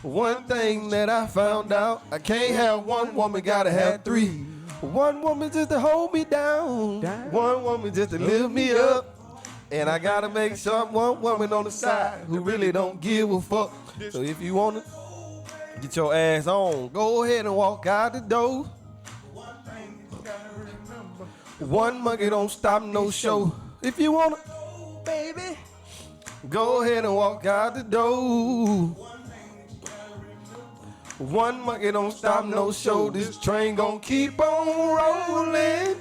One thing that I found out, I can't have one woman, gotta have three. One woman just to hold me down, one woman just to lift me up. And I gotta make sure one woman on the side who really don't give a fuck. So if you wanna get your ass on, go ahead and walk out the door. One monkey don't stop no show. If you wanna, baby, go ahead and walk out the door. One monkey don't stop no show. This train gon' keep on rolling.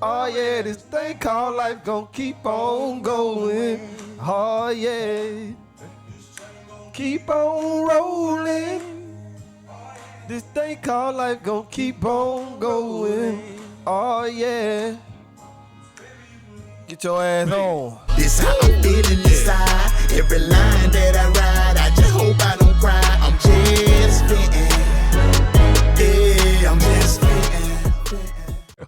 Oh yeah, this thing called life gon' keep on going. Oh yeah, keep on rolling. This thing called life gon' keep on going. Oh yeah, get your ass on. This how I'm feeling inside. Every line that I ride, I just hope I don't cry. I'm just spitting. Yeah, I'm just spitting.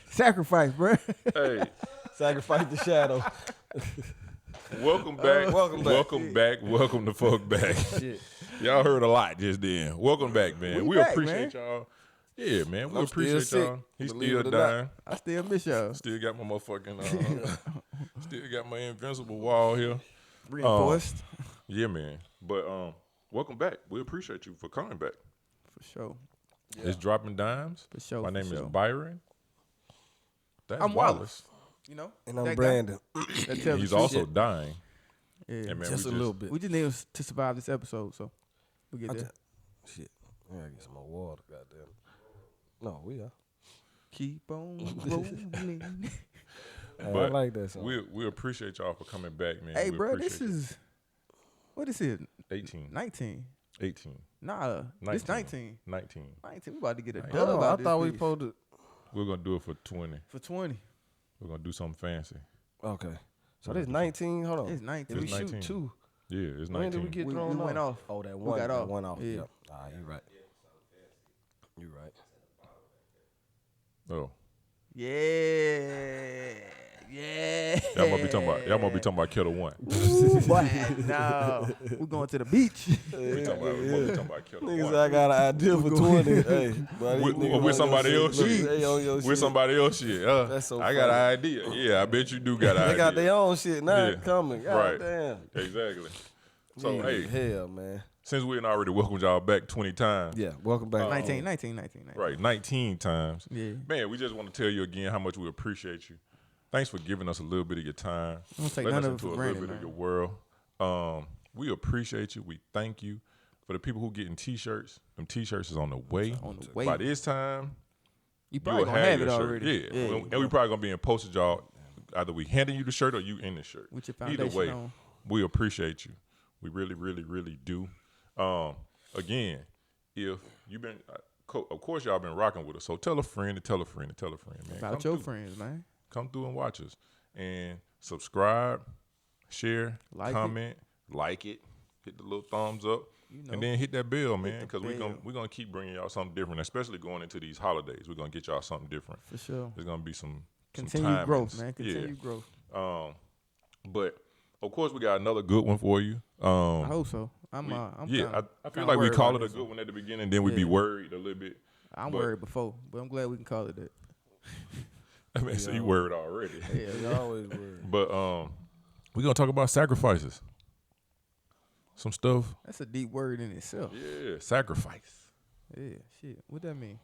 Sacrifice, bro. Hey, Sacrifice the shadow. welcome back. Welcome back. Welcome back. Welcome the fuck back. Shit. Y'all heard a lot just then. Welcome back, man. We back, appreciate y'all. Yeah, man. We I'm appreciate still y'all. sick, He's believe still it or dying. I still miss y'all. Still got my motherfucking still got my invincible wall here. Reinforced. Yeah, man. But welcome back. We appreciate you for coming back. For sure. It's Dropping Dimes. For sure. My name for is sure. Byron. That's I'm Wallace. You know? And I'm That guy. Brandon. That tells He's the truth. also dying. Yeah. And man, Just a little bit. We just need to survive this episode, so we'll get there. Shit. I gotta get some more water, goddamn. No, we are. Keep on rolling. Hey, But I like that song. we appreciate y'all for coming back, man. Hey, We bro, this appreciate is, what is it? 18. 19. 18. Nah, it's 19. 19. 19. We about to get a Nice. dub Oh, out I this thought we bitch. supposed to. We're gonna do it for 20. For 20. We're gonna do something fancy. Okay. So this 19. Hold on. It's 19. Did we It's shoot 19. 2? Yeah, it's 19. When did we get We thrown went off. Oh, that We one. got that off. one off. Yeah. Yep. You right. You right. Oh, Yeah. Yeah. y'all might be talking about Kettle One. Ooh, boy, no. We're going to the beach. We talking about Kettle Niggas, One. I got an idea for 20. Hey, but these With- niggas with on somebody your else shit. shit. Look, they on your With shit. somebody else shit. That's so I got an funny. idea. Yeah, I bet you do got an idea. They got their own shit now Yeah. coming. God Right. damn. Exactly. So Yeah, hey, hell, man. since we had already welcomed y'all back 20 times, Yeah, welcome back. 19. right, 19 times. Yeah. Man, we just want to tell you again how much we appreciate you. Thanks for giving us a little bit of your time. I don't take Letting none us of it into for a granted, little bit man. of your world. We appreciate you. We thank you. For the people who getting t-shirts, them t-shirts is on the way. On the way. By this time, You probably you'll gonna have your it shirt. already. Yeah. And we probably gonna be in postage, y'all. Either we handing you the shirt or you in the shirt. With your Either foundation way, on. we appreciate you. We really, really, really do. Again, if you've been, of course, y'all been rocking with us. So tell a friend to tell a friend to tell a friend, man. About Come your through. friends, man. Come through and watch us. And subscribe, share, Like comment, like it, hit the little thumbs up, and then hit that bell, man, because we're gonna keep bringing y'all something different, especially going into these holidays. We're gonna get y'all something different. For sure. There's gonna be some Continued growth, timings. man. Continued growth. But of course, we got another good one for you. I hope so. I'm I kinda feel like we worried call about it a this good one. one at the beginning, then we be Yeah. worried a little bit. I'm but- worried before, but I'm glad we can call it that. I mean, so you worried already. Yeah, You always worried. But we're gonna talk about sacrifices. Some stuff. that's a deep word in itself. Yeah, sacrifice. Yeah, shit. What that mean?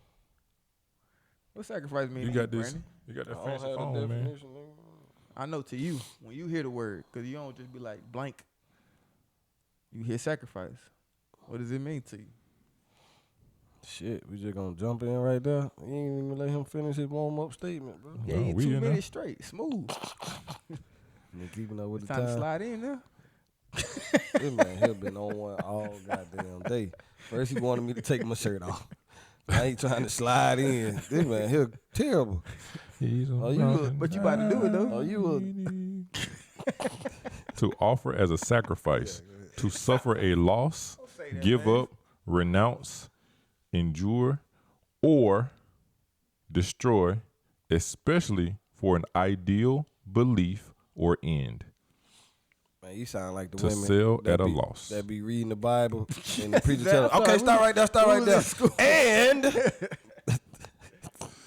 What sacrifice mean? You to got this. Brandon? You got that I don't fancy have the phone, man. definition, nigga. I know to you when you hear the word, because you don't just be like blank. You hear sacrifice. What does it mean to you? Shit, we just gonna jump in right there. You ain't even let him finish his warm-up statement, bro. Yeah, No, you we 2 in there. minutes straight, smooth. Been keeping up with It's the time to time. slide in there. This man here been on one all goddamn day. First he wanted me to take my shirt off. Now he trying to slide in. This man here terrible. Oh, you look, But you about to do it though. oh, you To offer as a sacrifice, to suffer a loss, give up, renounce, endure, or destroy, especially for an ideal belief or end. Man, you sound like the To women sell that at a be, loss. that be reading the Bible and the preacher tell them, I'm okay, sorry, stop right there, stop right there.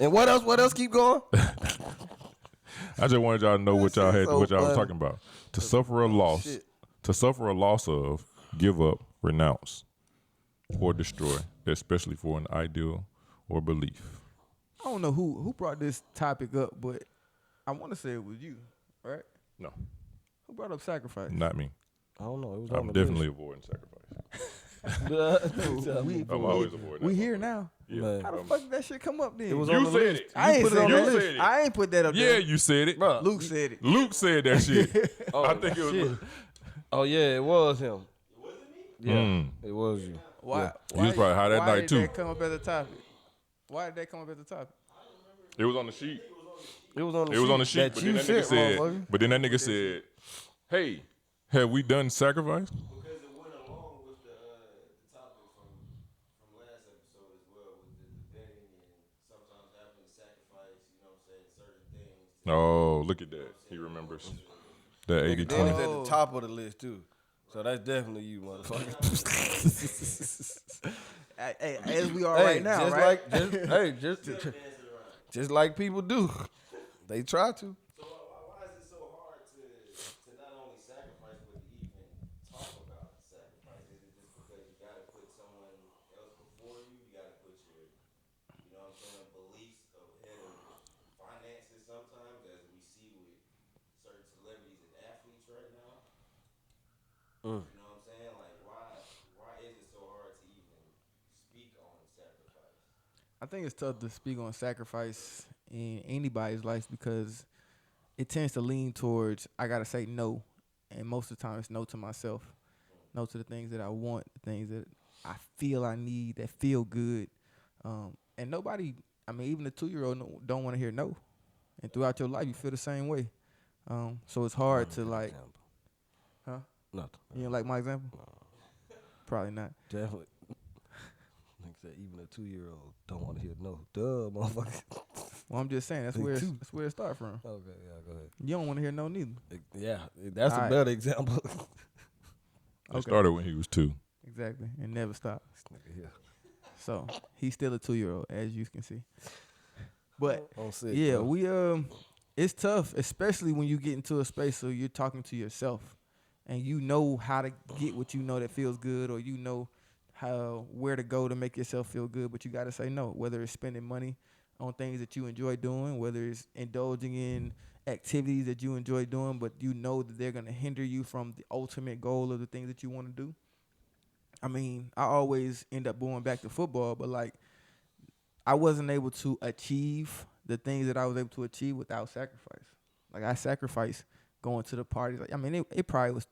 And what else? What else? Keep going. I just wanted y'all to know what y'all had, so what y'all was funny. talking about. To suffer a loss, shit. to suffer a loss of, give up, renounce, or destroy, especially for an ideal or belief. I don't know who brought this topic up, but I want to say it was you, right? No, Who brought up sacrifice? not me. I don't know. It was I'm definitely avoiding sacrifice. list. I'm always avoiding. We that here motherfucker. now. Yeah. Man. How the fuck did that shit come up then? It was on You the said list. it. I ain't put it on You the said list. it. I ain't put that up Yeah, there. you said it. Bruh. Luke said it. Luke said that shit. Oh, I think it was. shit. Oh yeah, it was him. Yeah, it was you. Why? You was probably high that why night, did too. that come up as a topic? Why did that come up as a topic? It was on the sheet. It was on the It was on the sheet. that But you then that nigga sent, said. motherfucker. But then that nigga said, "Hey, have we done sacrifice?" Because it went along with the topic from last episode as well, with the vetting and sometimes having to sacrifice, you know what I'm saying, certain things. Oh, look at that. He remembers that Then it's 80-20. at the top of the list too. So that's definitely you, motherfucker. Hey, as we are right now, just right? like just like people do. They try to. So why is it so hard to not only sacrifice, but to even talk about sacrifice? Is it just because you got to put someone else before you? You got to put your, you know what I'm saying, beliefs ahead of finances sometimes, as we see with certain celebrities and athletes right now? You know what I'm saying? Like, why is it so hard to even speak on sacrifice? I think it's tough to speak on sacrifice in anybody's life because it tends to lean towards I gotta say no, and most of the time it's no to myself, no to the things that I want, the things that I feel I need, that feel good, and nobody. I mean, even a 2-year-old don't want to hear no, and throughout your life you feel the same way. So it's hard to like, huh? Nothing. You don't like my example? Probably not. Definitely. Like I said, even a 2-year-old don't want to hear no. Duh, motherfucker. Well, I'm just saying that's Me where too. that's where it starts from. Okay, yeah, go ahead. You don't want to hear no neither. Yeah, that's a Alright. better example. It started when he was 2. Exactly, and never stop. This nigga here. So he's still a 2-year-old, as you can see. But On sick, yeah, bro. we it's tough, especially when you get into a space so you're talking to yourself, and you know how to get what you know that feels good, or you know where to go to make yourself feel good, but you got to say no. Whether it's spending money on things that you enjoy doing, whether it's indulging in activities that you enjoy doing, but you know that they're gonna hinder you from the ultimate goal of the things that you want to do. I mean, I always end up going back to football, but like I wasn't able to achieve the things that I was able to achieve without sacrifice. Like I sacrificed going to the parties. Like, I mean, it probably was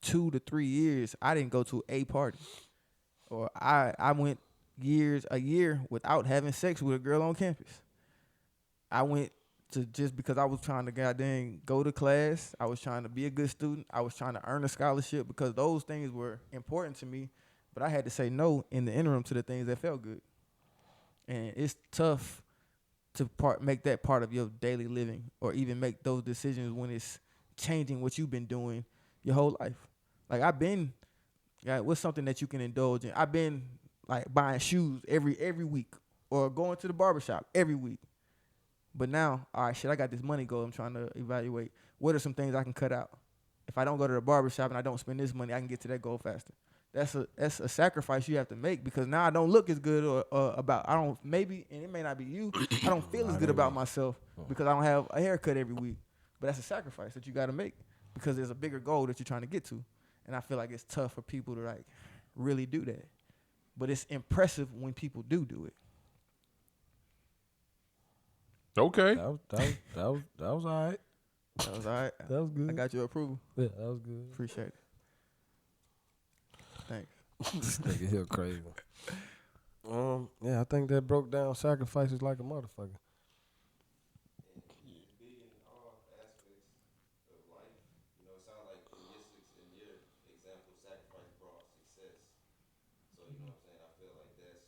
2 to 3 years I didn't go to a party, or I went a year without having sex with a girl on campus. I went to just because I was trying to goddamn go to class. I was trying to be a good student. I was trying to earn a scholarship because those things were important to me. But I had to say no in the interim to the things that felt good. And it's tough to make that part of your daily living, or even make those decisions when it's changing what you've been doing your whole life. Like what's something that you can indulge in? I've been like buying shoes every week, or going to the barbershop every week. But now, all right, shit, I got this money goal. I'm trying to evaluate what are some things I can cut out. If I don't go to the barbershop and I don't spend this money, I can get to that goal faster. That's a sacrifice you have to make, because now I don't look as good and it may not be you, I don't feel as good about myself because I don't have a haircut every week. But that's a sacrifice that you got to make because there's a bigger goal that you're trying to get to. And I feel like it's tough for people to like really do that. But it's impressive when people do it. Okay. That was all right. That was all right. That was good. I got your approval. Yeah, that was good. Appreciate it. Thanks. This nigga here crazy. Yeah, I think that broke down sacrifices like a motherfucker. Be in all aspects of life. You know, it sounds like in your example, sacrifice brought success. So, you know what I'm saying? I feel like that's,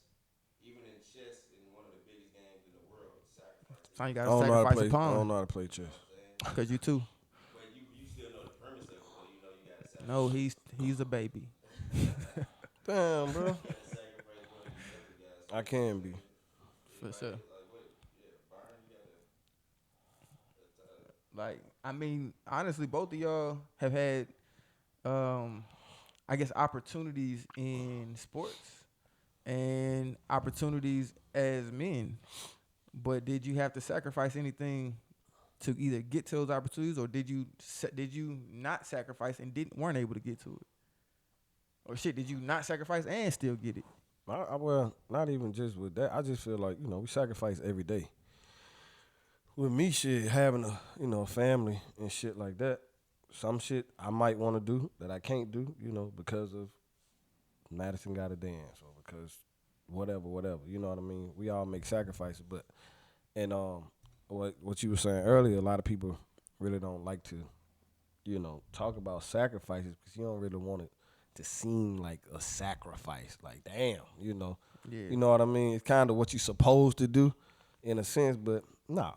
even in chess, in one of the biggest games in the world, sacrifice. So you I got to don't know how to sacrifice play. a I don't pawn know how to play chess. because you too. But you still know the premise of it, though. You know, you got No, he's a baby. Damn, bro. I can be. For sure. Like, I mean, honestly, both of y'all have had, I guess, opportunities in sports and opportunities as men. But did you have to sacrifice anything to either get to those opportunities, or did you not sacrifice and weren't able to get to it? Or shit, did you not sacrifice and still get it? Well, not even just with that. I just feel like, we sacrifice every day. With me, shit, having a family and shit like that, some shit I might want to do that I can't do, because of Madison got to dance or because whatever, you know what I mean? We all make sacrifices, and what you were saying earlier, a lot of people really don't like to, talk about sacrifices because you don't really want it to seem like a sacrifice. Like, damn, Yeah. You know what I mean? It's kind of what you're supposed to do in a sense, but nah.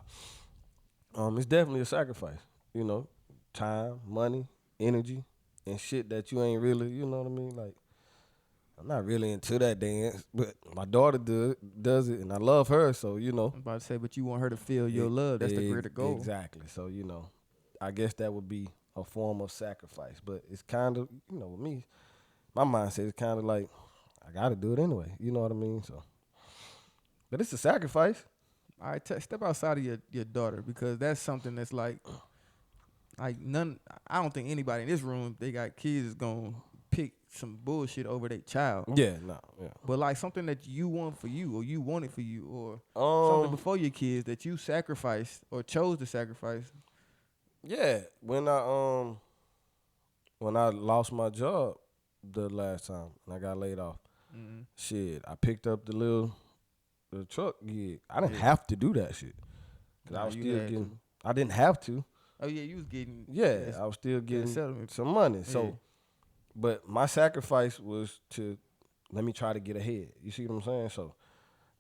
It's definitely a sacrifice, time, money, energy, and shit that you ain't really, you know what I mean? Like, I'm not really into that dance, but my daughter does it, and I love her, so, I'm about to say, but you want her to feel your love. That's the greater goal. Exactly. So, I guess that would be a form of sacrifice, but it's kind of, with me, my mindset is kind of like, I got to do it anyway, you know what I mean? So, but it's a sacrifice. All right, step outside of your daughter, because that's something that's like none. I don't think anybody in this room, if they got kids, is gonna pick some bullshit over their child. Yeah, no, yeah. But like something that you want for you, or you wanted for you, or something before your kids that you sacrificed or chose to sacrifice. Yeah, when I lost my job the last time and I got laid off, shit, I picked up the truck gig. I didn't have to do that shit. Cause I was still getting. I didn't have to. Oh yeah, you was getting. Yeah, I was still getting some money. So, but my sacrifice was to let me try to get ahead. You see what I'm saying? So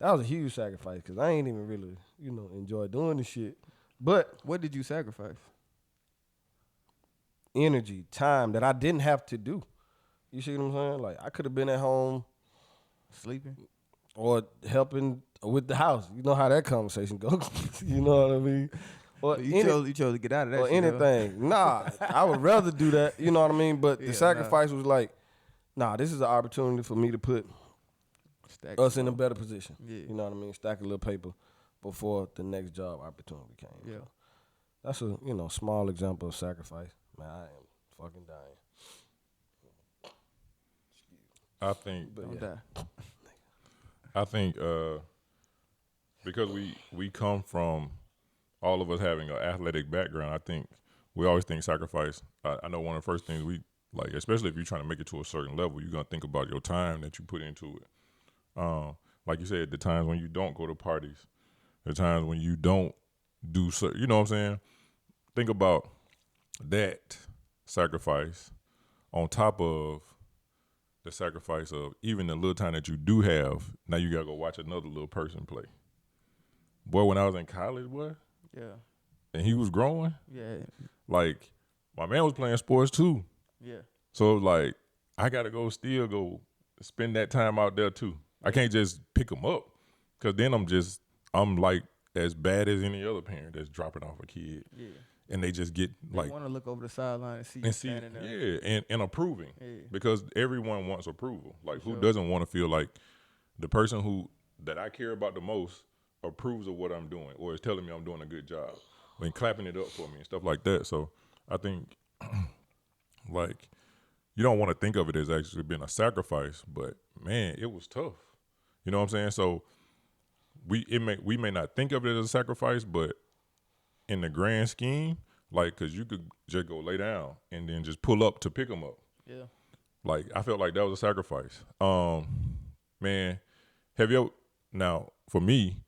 that was a huge sacrifice because I ain't even really, enjoy doing the shit. But what did you sacrifice? Energy, time that I didn't have to do. You see what I'm saying? Like, I could have been at home sleeping or helping with the house. You know how that conversation goes. You know what I mean? Or you chose to get out of that or shit, anything. Huh? Nah, I would rather do that. You know what I mean? But the sacrifice was like, this is an opportunity for me to put us in a better position. Yeah. You know what I mean? Stack a little paper before the next job opportunity came. Yeah. So that's a small example of sacrifice. Man, I am fucking dying. I think. Don't die. I think because we come from all of us having an athletic background, I think we always think sacrifice. I know one of the first things we like, especially if you're trying to make it to a certain level, you're gonna think about your time that you put into it. Like you said, the times when you don't go to parties, the times when you don't do, you know what I'm saying? Think about that sacrifice on top of the sacrifice of even the little time that you do have. Now you gotta go watch another little person play. Boy, when I was in college, boy, yeah, and he was growing, yeah, like my man was playing sports too. Yeah. So it was like I gotta still go spend that time out there too. I can't just pick him up because then I'm like as bad as any other parent that's dropping off a kid. Yeah. And they just get they want to look over the sideline and see you standing there. Yeah, and approving. Yeah. Because everyone wants approval. Like, For who doesn't want to feel like the person that I care about the most approves of what I'm doing or is telling me I'm doing a good job and clapping it up for me and stuff like that. So I think, like, you don't want to think of it as actually being a sacrifice, but, man, it was tough. You know what I'm saying? So we may not think of it as a sacrifice, but in the grand scheme, like, because you could just go lay down and then just pull up to pick them up. Yeah. Like, I felt like that was a sacrifice. Man, now, for me,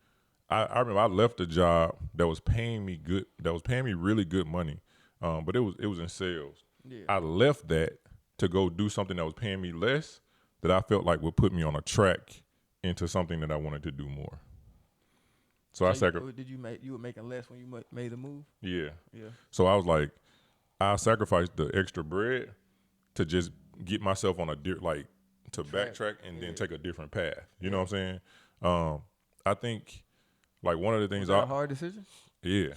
I remember I left a job that was paying me really good money, but it was in sales. Yeah. I left that to go do something that was paying me less that I felt like would put me on a track into something that I wanted to do more. So I sacrificed. Did you were making less when you made the move? Yeah. Yeah. So I was like, I sacrificed the extra bread to just get myself on a to backtrack and then take a different path. You know what I'm saying? I think like one of the things Was that a hard decision? Yeah.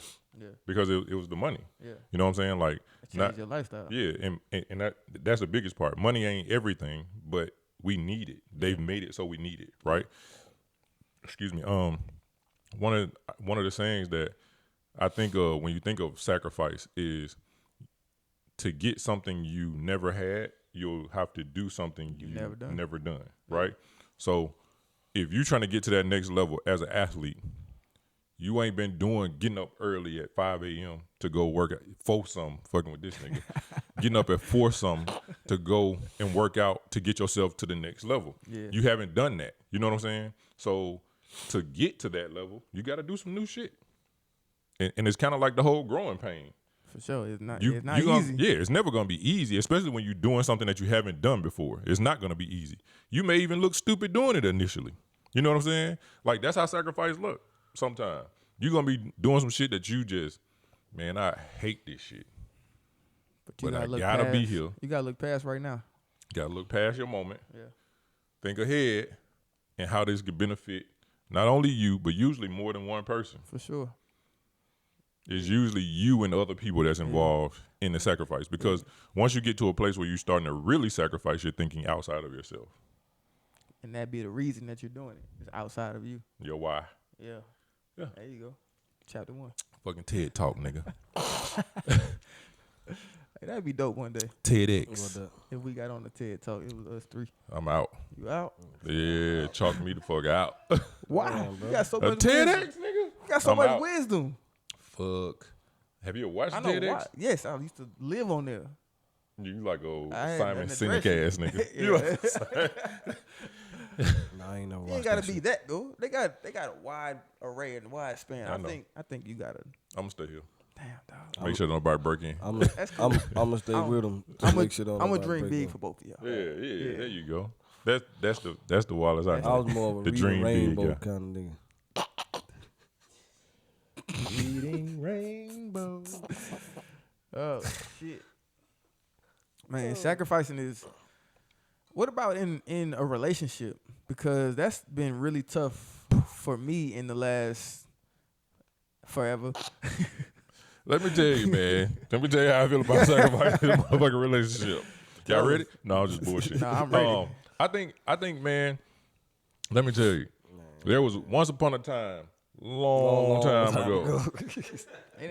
Because it was the money. Yeah. You know what I'm saying? Like it changed your lifestyle. Yeah, and that's the biggest part. Money ain't everything, but we need it. They've made it so we need it, right? Excuse me. One of the sayings that I think of when you think of sacrifice is to get something you never had, you'll have to do something you never done, right? So if you're trying to get to that next level as an athlete, you ain't been getting up early at 5 a.m. to go work out, fucking with this nigga. Getting up at 4 something to go and work out to get yourself to the next level. Yeah. You haven't done that. You know what I'm saying? So to get to that level, you got to do some new shit. And it's kind of like the whole growing pain. For sure. It's not easy. It's never going to be easy, especially when you're doing something that you haven't done before. It's not going to be easy. You may even look stupid doing it initially. You know what I'm saying? Like, that's how sacrifice look sometimes. You're going to be doing some shit that you just, man, I hate this shit. But I got to be here. You got to look past right now. Got to look past your moment. Yeah. Think ahead and how this could benefit not only you, but usually more than one person. For sure. It's usually you and other people that's involved in the sacrifice. Because once you get to a place where you're starting to really sacrifice, you're thinking outside of yourself. And that be the reason that you're doing it. It's outside of you. Your why. Yeah. There you go. Chapter 1. Fucking TED Talk, nigga. Hey, that'd be dope one day. TEDx. If we got on the TED Talk, it was us 3. I'm out. You out? Yeah, chalk me the fuck out. Why? You got so much TEDx, nigga. You got so much wisdom. Fuck. Have you ever watched TEDx? Why. Yes, I used to live on there. You like old Simon Sinek ass nigga. You No, I ain't never watched. You ain't gotta be that though. They got a wide array and wide span. I think you gotta. I'm gonna stay here. Damn, dog. Make sure nobody break in. I'm gonna stay with them. I'm gonna dream big for both of y'all. Yeah. There you go. That's the Wallace I know. I was more of a reading rainbow kind of nigga. Reading rainbow. Oh shit, man! Sacrificing is. What about in a relationship? Because that's been really tough for me in the last forever. Let me tell you, man. Let me tell you how I feel about sacrificing in a motherfucking relationship. Y'all ready? No, I'm just bullshit. Nah, I'm ready. I think, man. Let me tell you, there was once upon a time, long time ago.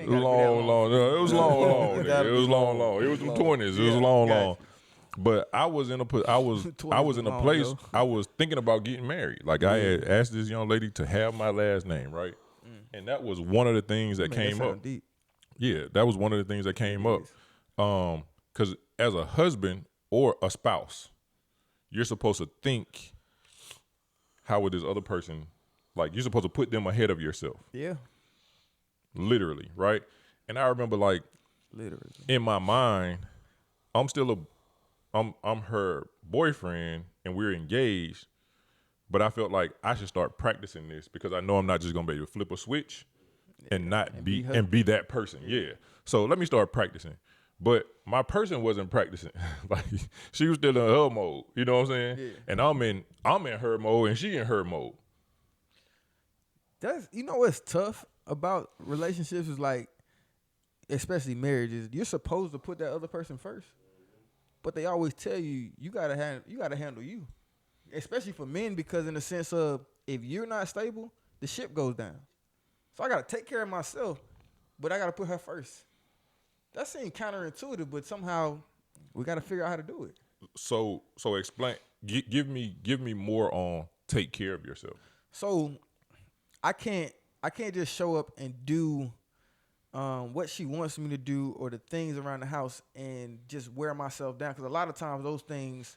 Long. No, it was long. It was long. It was the 20s. It was long. But I was in a place. I was thinking about getting married. Like I had asked this young lady to have my last name, right? And that was one of the things that came up. Deep. Yeah, that was one of the things that came up. Because as a husband or a spouse, you're supposed to think, how would this other person, like you're supposed to put them ahead of yourself. Yeah. Literally, right? And I remember like, literally in my mind, I'm her boyfriend and we're engaged, but I felt like I should start practicing this because I know I'm not just gonna be able to flip a switch and be that person. Yeah. So let me start practicing. But my person wasn't practicing. Like she was still in her mode. You know what I'm saying? Yeah. And I'm in her mode and she in her mode. What's tough about relationships is like, especially marriages, you're supposed to put that other person first. But they always tell you gotta handle you, especially for men, because in the sense of if you're not stable, the ship goes down. So I gotta take care of myself, but I gotta put her first. That seems counterintuitive, but somehow we gotta figure out how to do it. So explain. Give me more on take care of yourself. So I can't just show up and do what she wants me to do or the things around the house and just wear myself down. Because a lot of times those things,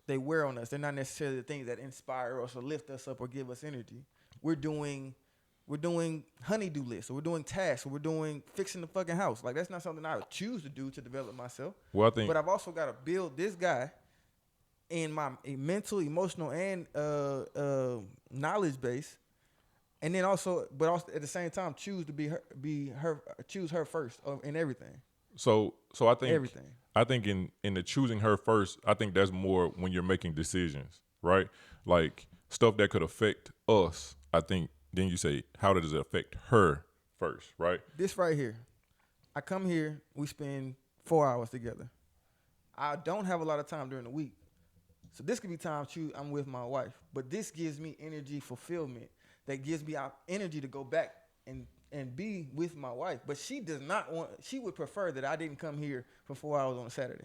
they wear on us. They're not necessarily the things that inspire us or lift us up or give us energy. We're doing honey-do lists, or we're doing tasks, or we're doing fixing the fucking house. Like, that's not something I would choose to do to develop myself. Well, but I've also got to build this guy in my mental, emotional, and knowledge base. And then also at the same time, choose to choose her first in everything. So I think everything. I think in the choosing her first, I think that's more when you're making decisions, right? Like stuff that could affect us. I think then you say, how does it affect her first, right? This right here, I come here, we spend 4 hours together. I don't have a lot of time during the week. So this could be time I'm with my wife. But this gives me energy fulfillment that gives me energy to go back and be with my wife. But she does not want, she would prefer that I didn't come here for 4 hours on a Saturday.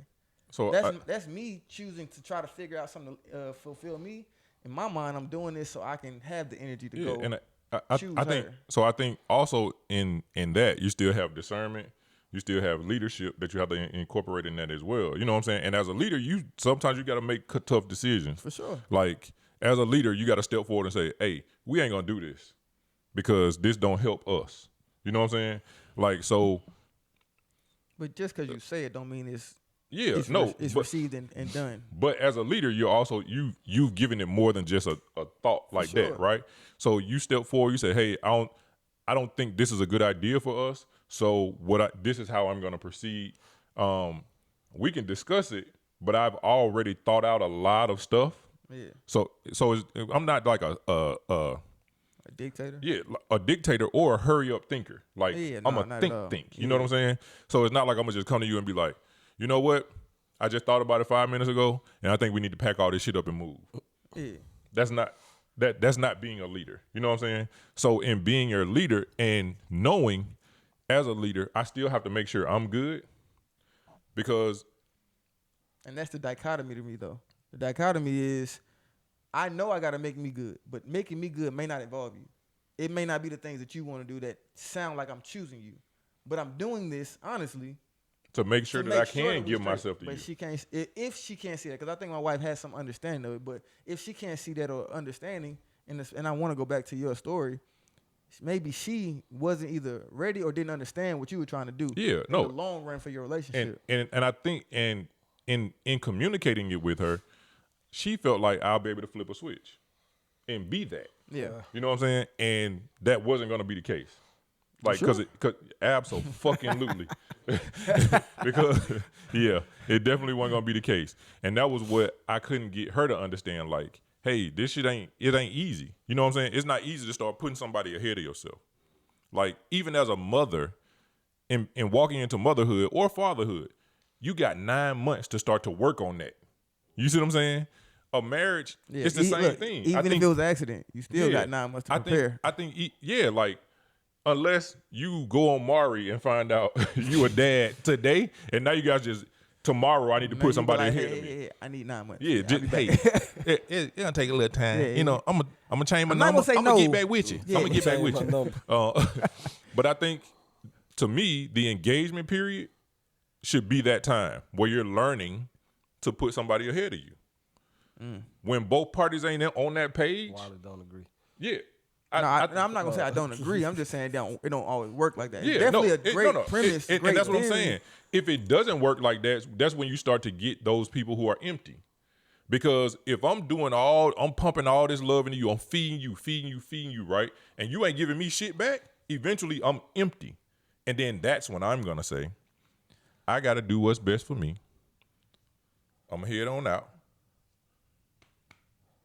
So that's me choosing to try to figure out something to fulfill me. In my mind, I'm doing this so I can have the energy to go and choose I think her. so. I think also in that you still have discernment. You still have leadership that you have to incorporate in that as well. You know what I'm saying? And as a leader, sometimes you got to make tough decisions. For sure. Like as a leader, you got to step forward and say, "Hey, we ain't gonna do this because this don't help us." You know what I'm saying? Like so. But just because you say it don't mean it's it's received and done. But as a leader, you're also you've given it more than just a thought like that, right? So you step forward, you say, "Hey, I don't think this is a good idea for us. So this is how I'm going to proceed. We can discuss it, but I've already thought out a lot of stuff. Yeah. So I'm not like a dictator. Yeah, a dictator or a hurry up thinker. Like I'm a think. You know what I'm saying? So it's not like I'm gonna just come to you and be like, you know what? I just thought about it 5 minutes ago, and I think we need to pack all this shit up and move. Yeah. That's not being a leader. You know what I'm saying? So in being your leader and knowing as a leader, I still have to make sure I'm good because. And that's the dichotomy to me, though. The dichotomy is I know I got to make me good, but making me good may not involve you. It may not be the things that you want to do that sound like I'm choosing you. But I'm doing this, honestly, to make sure that I can give myself to you. But she can't, if she can't see that, because I think my wife has some understanding of it, but if she can't see that or understanding, and I want to go back to your story, maybe she wasn't either ready or didn't understand what you were trying to do. Yeah, no. In the long run for your relationship. And I think in communicating it with her, she felt like I'll be able to flip a switch and be that. Yeah. You know what I'm saying? And that wasn't going to be the case. Like, because absolutely. Because, yeah, it definitely wasn't going to be the case. And that was what I couldn't get her to understand. Like, hey, this shit ain't easy. You know what I'm saying? It's not easy to start putting somebody ahead of yourself. Like, even as a mother, in walking into motherhood or fatherhood, you got 9 months to start to work on that. You see what I'm saying? A marriage, it's the same thing. Even if it was an accident, you still got 9 months to prepare. I think, like, unless you go on Maury and find out you a dad today, and now you guys just, tomorrow I need to put somebody ahead of me. Yeah, I need 9 months. Yeah, just, hey, it's going to take a little time. Yeah, you know, I'm going to change my I'm number. not gonna say I'm going to no. get back with you. Yeah. I'm going to get back with you. But I think, to me, the engagement period should be that time where you're learning to put somebody ahead of you. When both parties ain't on that page. Wilder don't agree. Yeah. I'm not gonna say I don't agree. I'm just saying it don't always work like that. Yeah, It's definitely a great premise. And that's what I'm saying. If it doesn't work like that, that's when you start to get those people who are empty. Because if I'm pumping all this love into you, I'm feeding you, right? And you ain't giving me shit back, eventually I'm empty. And then that's when I'm gonna say, I gotta do what's best for me. I'm gonna head on out.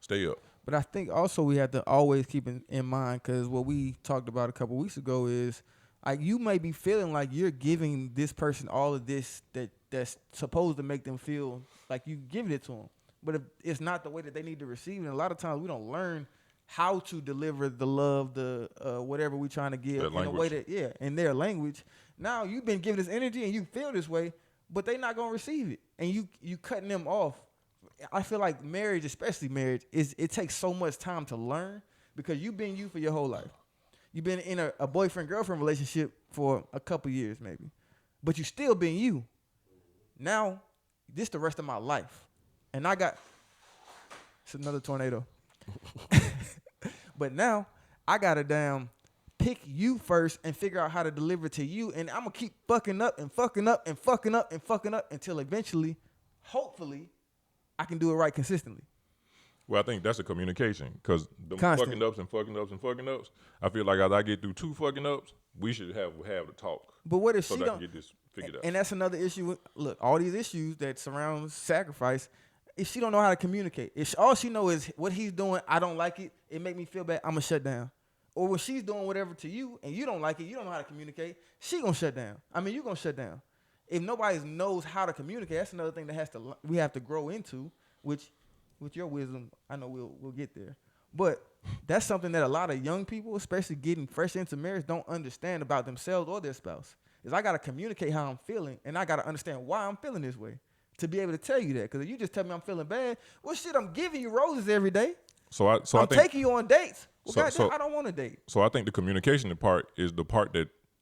Stay up. But I think also we have to always keep in mind, because what we talked about a couple weeks ago is, like, you may be feeling like you're giving this person all of this that's supposed to make them feel like you giving it to them. But if it's not the way that they need to receive it, and a lot of times we don't learn how to deliver the love, the whatever we're trying to give in a way that, in their language. Now you've been giving this energy and you feel this way, but they're not going to receive it. And you cutting them off. I feel like marriage, especially marriage, it takes so much time to learn, because you've been you for your whole life. You've been in a boyfriend-girlfriend relationship for a couple years maybe, but you still been you. Now, this the rest of my life. And it's another tornado. But now, I got to pick you first and figure out how to deliver to you. And I'm going to keep fucking up and fucking up and fucking up and fucking up until eventually, hopefully, I can do it right consistently. Well, I think that's a communication because the Constant. fucking ups and fucking ups and fucking ups. I feel like as I get through 2 fucking ups, we should have the talk. But what if so she that I don't? can get this figured out. And that's another issue. Look, all these issues that surround sacrifice. If she don't know how to communicate, if all she know is what he's doing, I don't like it. It make me feel bad. I'ma shut down. Or when she's doing whatever to you and you don't like it, you don't know how to communicate. She gonna shut down. I mean, you gonna shut down. If nobody knows how to communicate, that's another thing that we have to grow into. Which, with your wisdom, I know we'll get there. But that's something that a lot of young people, especially getting fresh into marriage, don't understand about themselves or their spouse. Is I gotta communicate how I'm feeling, and I gotta understand why I'm feeling this way to be able to tell you that. Because if you just tell me I'm feeling bad, well, shit, I'm giving you roses every day. So I think taking you on dates. Well, So- goddamn, so- I don't want to date. So I think the communication part is the part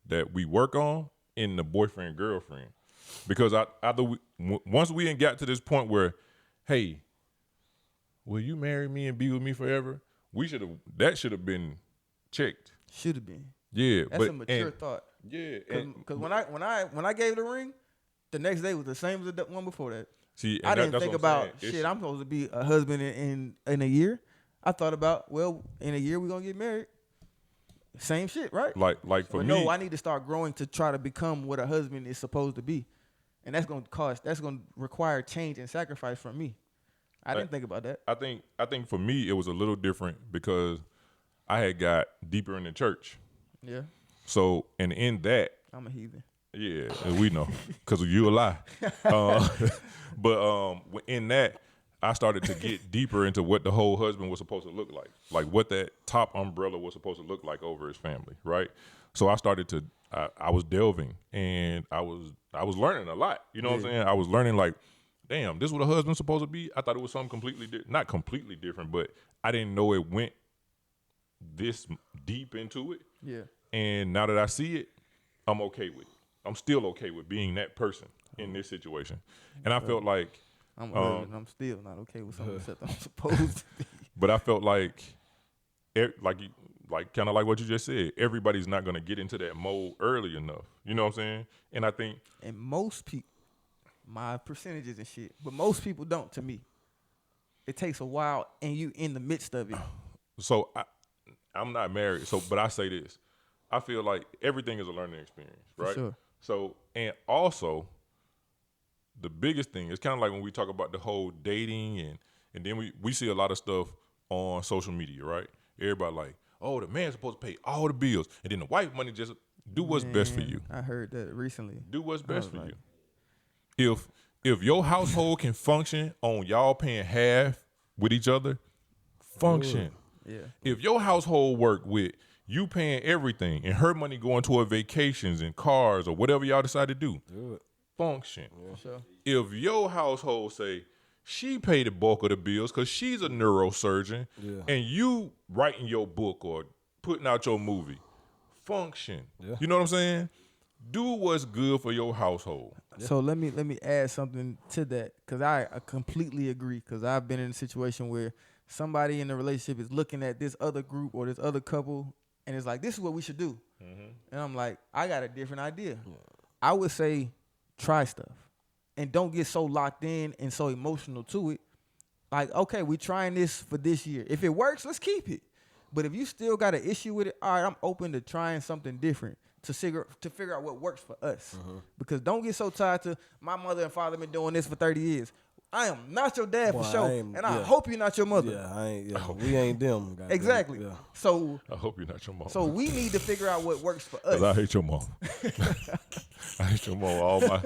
that we work on in the boyfriend girlfriend, because once we ain't got to this point where, hey, will you marry me and be with me forever? That should have been checked. Should have been. Yeah, That's a mature thought. Yeah, Because when I gave the ring, the next day was the same as the one before that. see, and I didn't that's think what I'm about saying. shit. I'm supposed to be a husband in a year. I thought about, well, in a year we're gonna get married. Same shit, right? like for But me. no, I need to start growing to try to become what a husband is supposed to be, and that's gonna require change and sacrifice from me. I didn't think about that. I think for me it was a little different because I had got deeper in the church. Yeah, So and in that, I'm a heathen. yeah, we know because you a lie. But in that, I started to get deeper into what the whole husband was supposed to look like what that top umbrella was supposed to look like over his family, right? So I started to, I was delving and I was learning a lot. You know what I'm saying? I was learning like, damn, this is what a husband's supposed to be. I thought it was something not completely different, but I didn't know it went this deep into it. Yeah, And now that I see it, I'm okay with it. I'm still okay with being that person in this situation. And I felt like, I'm a husband. I'm still not okay with something that I'm supposed to be. but I felt like kind of like what you just said, everybody's not going to get into that mold early enough. You know what I'm saying? And I think, And most people, my percentages and shit, but most people don't. To me, it takes a while, and you in the midst of it. so I'm not married. So, but I say this, I feel like everything is a learning experience, right? sure. So, and also the biggest thing is kind of like when we talk about the whole dating and then we see a lot of stuff on social media, right? Everybody like, oh, the man's supposed to pay all the bills, and then the wife money just do what's best for Man, you. I heard that recently. Do what's best for like- you. If your household can function on y'all paying half with each other, function. Yeah. If your household work with you paying everything and her money going toward vacations and cars or whatever y'all decide to do, function. Sure. If your household say she pay the bulk of the bills because she's a neurosurgeon and you writing your book or putting out your movie, function. You know what I'm saying? Do what's good for your household. So let me add something to that, because I completely agree, because I've been in a situation where somebody in the relationship is looking at this other group or this other couple and it's like, this is what we should do. And I'm like, I got a different idea. I would say try stuff and don't get so locked in and so emotional to it. Like, okay, we trying this for this year. If it works, let's keep it. But if you still got an issue with it, all right, I'm open to trying something different to figure out what works for us. Because don't get so tied to my mother and father been doing this for 30 years. I am not your dad for sure, and I hope you're not your mother. Yeah, we ain't them. Goddamn. Exactly. Yeah. So I hope you're not your mom. so we need to figure out what works for 'Cause us. I hate your mom. I hate your mom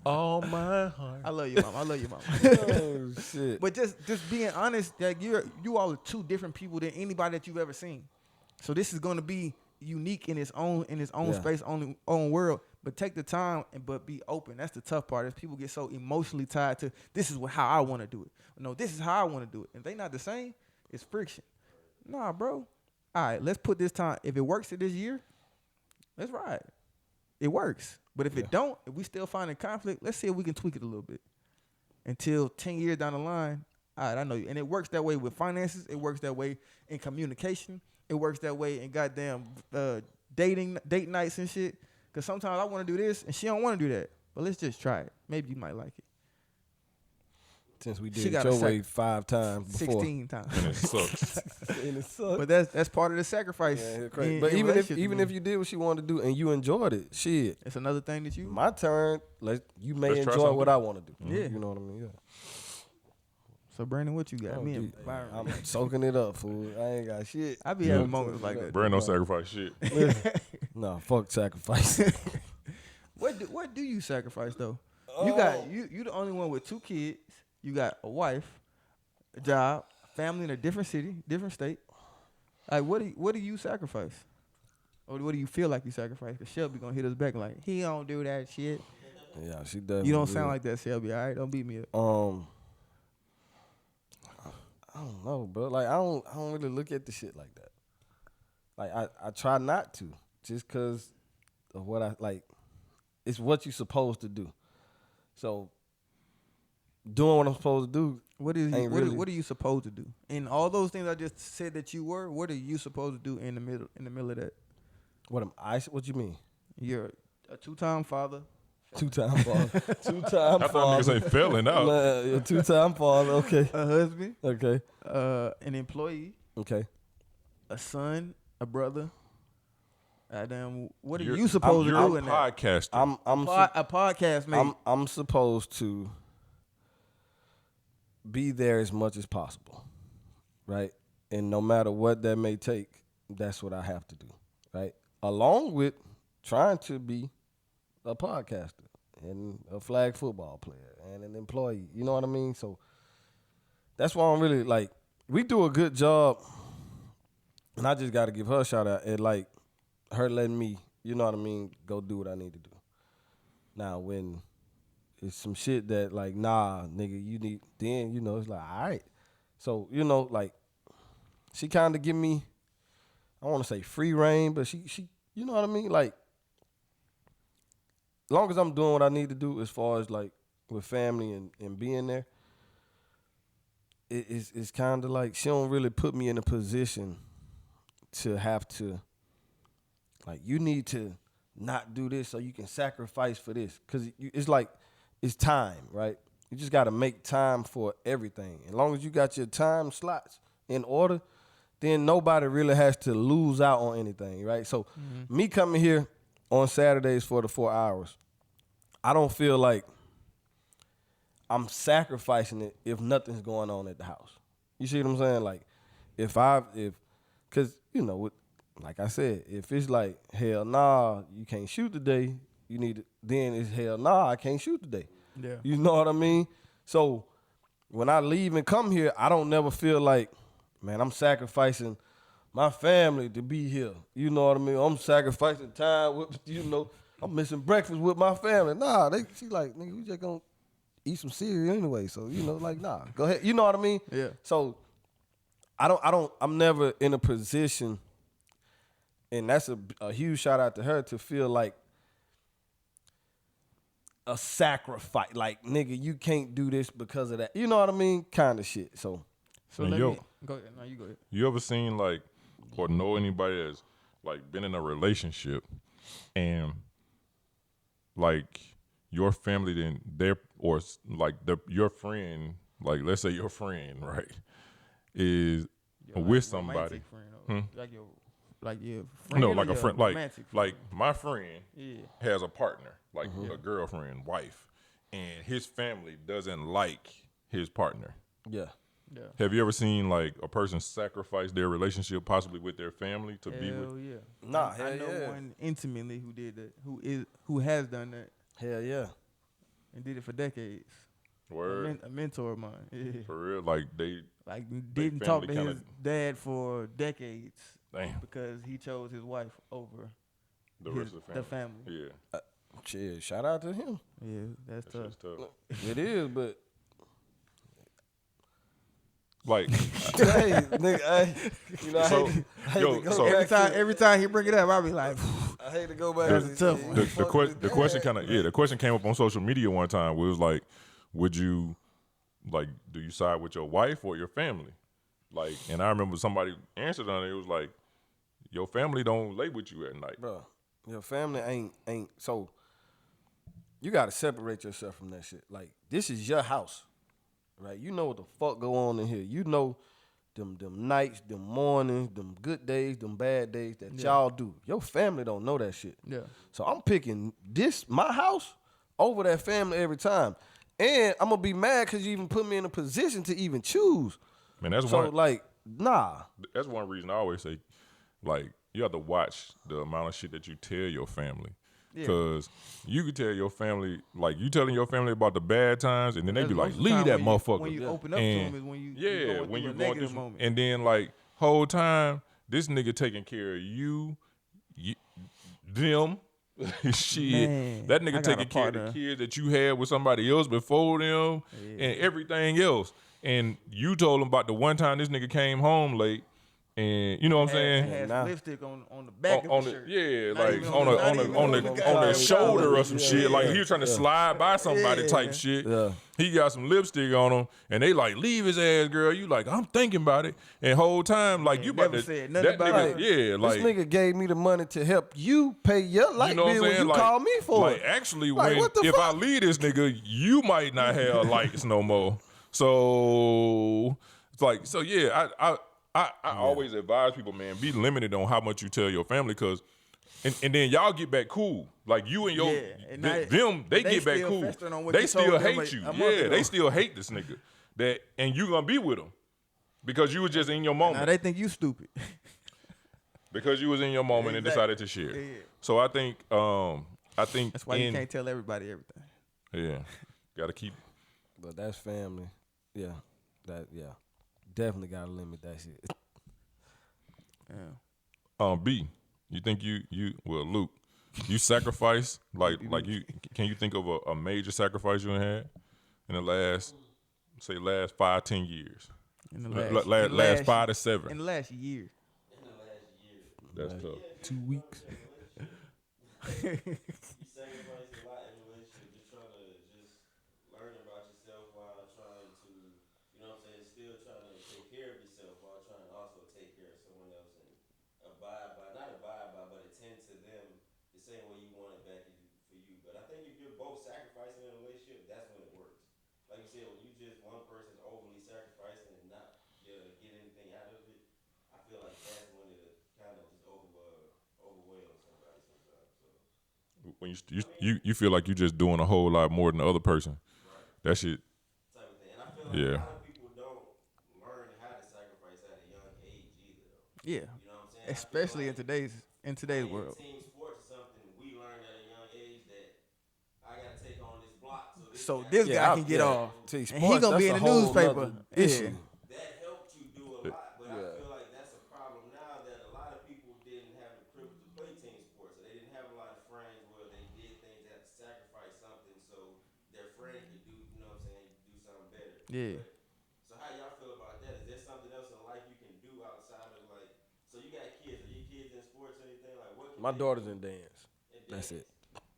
all my heart. I love you, mom. I love you, mom. Oh shit. But just being honest, that you all are two different people than anybody that you've ever seen. So this is going to be unique in its own space, own world. But take the time but be open. That's the tough part. Is people get so emotionally tied to this is how I want to do it. No, this is how I want to do it. If they not the same, it's friction. Nah, bro. All right, let's put this time. If it works this year, let's ride. It works. But if it don't, if we still finding conflict, let's see if we can tweak it a little bit. Until 10 years down the line, all right, I know you. And it works that way with finances. It works that way in communication. It works that way in goddamn date nights and shit. Because sometimes I want to do this and she don't want to do that. But let's just try it. Maybe you might like it. Since we She did it gotta your way 5 times before. 16 times. And it sucks. And it sucked. But that's part of the sacrifice. Yeah, it's in- crazy. in But relationship to even me. if you did what you wanted to do and you enjoyed it, shit. it's another thing that you. My turn. You may Let's try enjoy something what I want to do. Yeah. You know what I mean? Yeah. So Brandon, what you got? Oh, Me and dude, Byron. I'm soaking it up, fool. I ain't got shit. I be having moments like that. Brand don't sacrifice shit. Nah, fuck sacrifice. What do you sacrifice though? You got you the only one with 2 kids. You got a wife, a job, family in a different city, different state. Like what do you sacrifice? Or what do you feel like you sacrifice? Cause Shelby gonna hit us back like he don't do that shit. Yeah, she does. You don't sound like that, Shelby. All right, don't beat me up. I don't know, bro. Like I don't really look at the shit like that. Like I try not to, just cause of what I like. It's what you supposed to do. So doing what I'm supposed to do. What are you supposed to do? And all those things I just said that you were, what are you supposed to do in the middle of that? What you mean? You're a 2-time father. 2-time father. 2-time I thought niggas father. ain't failing out. A 2-time father. Okay. A husband, Okay. an employee, Okay. a son, a brother. What are You're- you supposed to You're do a in that? podcaster. A podcast, mate. I'm supposed to be there as much as possible, right? And no matter what that may take, that's what I have to do, right? Along with trying to be a podcaster and a flag football player and an employee. You know what I mean? So that's why I'm really like, we do a good job, and I just got to give her a shout out at like her letting me, you know what I mean, go do what I need to do. Now, when it's some shit that like, nah, nigga, you need, then, you know, it's like, all right. So, you know, like, she kind of give me, I want to say free reign, but she, you know what I mean? Like, as long as I'm doing what I need to do as far as like with family and being there, it's kind of like she don't really put me in a position to have to, like, you need to not do this so you can sacrifice for this. Because it's like, it's time, right? You just got to make time for everything. As long as you got your time slots in order, then nobody really has to lose out on anything, right? So me coming here on Saturdays for the 4 hours, I don't feel like I'm sacrificing it if nothing's going on at the house. You see what I'm saying? Like, because, you know, like I said, if it's like, hell nah, you can't shoot today, you need to, then it's hell nah, I can't shoot today. Yeah. You know what I mean? So when I leave and come here, I don't never feel like, man, I'm sacrificing my family to be here. You know what I mean? I'm sacrificing time with, you know, I'm missing breakfast with my family. Nah, she like, nigga, we just gonna eat some cereal anyway. So, you know, like, nah, go ahead. You know what I mean? Yeah. So I'm never in a position, and that's a huge shout out to her, to feel like a sacrifice. Like, nigga, you can't do this because of that. You know what I mean? Kind of shit. So And let yo- me go ahead. No, you go ahead. You ever seen like or know anybody that's like been in a relationship and like your family then your friend, like let's say your friend, right, is with somebody. Romantic friend, like your friend. No, or like a your friend, romantic like my friend Yeah. has a partner, like a girlfriend, wife, and his family doesn't like his partner. yeah. Yeah. Have you ever seen like a person sacrifice their relationship, possibly with their family, to be with? Hell yeah. Nah, I hell know yeah. one intimately who did that, who has done that Hell yeah. and did it for decades. Word, A mentor of mine. Yeah. for real, like they Like didn't talk to family his dad for decades damn because he chose his wife over the his, rest of the family. Yeah, Shit, shout out to him. Yeah, that's that's tough. just tough. It is, but Like, hey, nigga, you know, So, I hate yo, to go so- back Every time he bring it up, I be like, I hate to go back. That's to a tough one. the question kind of the question came up on social media one time. Where it was like, would you like do you side with your wife or your family? Like, and I remember somebody answered on it. It was like, your family don't lay with you at night. Bro, your family ain't so. You gotta separate yourself from that shit. Like, this is your house. right? You know what the fuck go on in here. You know them nights, them mornings, them good days, them bad days that y'all do. Your family don't know that shit. Yeah. So I'm picking my house over that family every time. And I'm gonna be mad because you even put me in a position to even choose. Man, that's So one. like, nah. That's one reason I always say, like, you have to watch the amount of shit that you tell your family. Because you could tell your family, like, you telling your family about the bad times, and then they be like, leave that motherfucker. When you open up to them is when you when you a going negative through, moment. and then like whole time this nigga taking care of you them. Shit, Man, that I nigga got taking a care of the partner. kids that you had with somebody else before them, and everything else. And you told him about the one time this nigga came home late, and you know what I'm saying? It Nah. has lipstick on the back of the shirt. Yeah, Not like even on the goddamn shoulder collar. or some shit. Like he was trying to slide by somebody type shit. Yeah. He got some lipstick on him, and they like, leave his ass, girl. You like, I'm thinking about it, and whole time like you about never to said nothing about nigga, it. yeah, like This nigga gave me the money to help you pay your light you know what I'm bill when saying? you Like, call me for like it. actually, Like, when what the if I fuck? leave this nigga, you might not have lights no more. So it's like, so yeah, I always advise people, man, be limited on how much you tell your family, cause and then y'all get back cool. Like you and your and they they get back still cool. festering on what They you still told them hate you. a month Yeah, ago. they still hate this nigga. And you gonna be with them because you was just in your moment. Now they think you stupid. Because you was in your moment and Exactly. decided to share. Yeah. So I think That's why you can't tell everybody everything. Yeah, gotta keep. But that's family. Yeah. Definitely gotta limit that shit. Yeah. B, you think you Luke, you sacrifice like you can you think of a major sacrifice you had in the last 5-10 years? In the Last 5 to 7. In the last year. That's tough. 2 weeks. You sacrifice a lot in a relationship, just trying to learn about yourself while trying to, you know what I'm saying, still trying to take care of yourself while trying to also take care of someone else and but attend to them the same way you want it back for you. But I think if you're both sacrificing in a relationship, that's when it works. Like you said, when you just one person's overly sacrificing and not get anything out of it, I feel like that's when it kind of just overwhelms somebody sometimes. So. When you feel like you're just doing a whole lot more than the other person. Right. That shit. Type of thing. And I feel like Yeah. a lot of people don't learn how to sacrifice at a young age either, though. Yeah. You know what I'm saying? Especially I feel in today's world. team sports is something we learned at a young age that I got to take on this block. So this guy can get off. See, And he gonna be in the newspaper. Issue. That helped you do a lot, but I feel like that's a problem now that a lot of people didn't have the privilege to play team sports. So they didn't have a lot of friends where they did things that had to sacrifice something so their friend could do, you know what I'm saying, do something better. Yeah. So how y'all feel about that? Is there something else in life you can do outside of like? So you got kids? Are your kids in sports or anything? Like what? My daughter's in dance. That's it.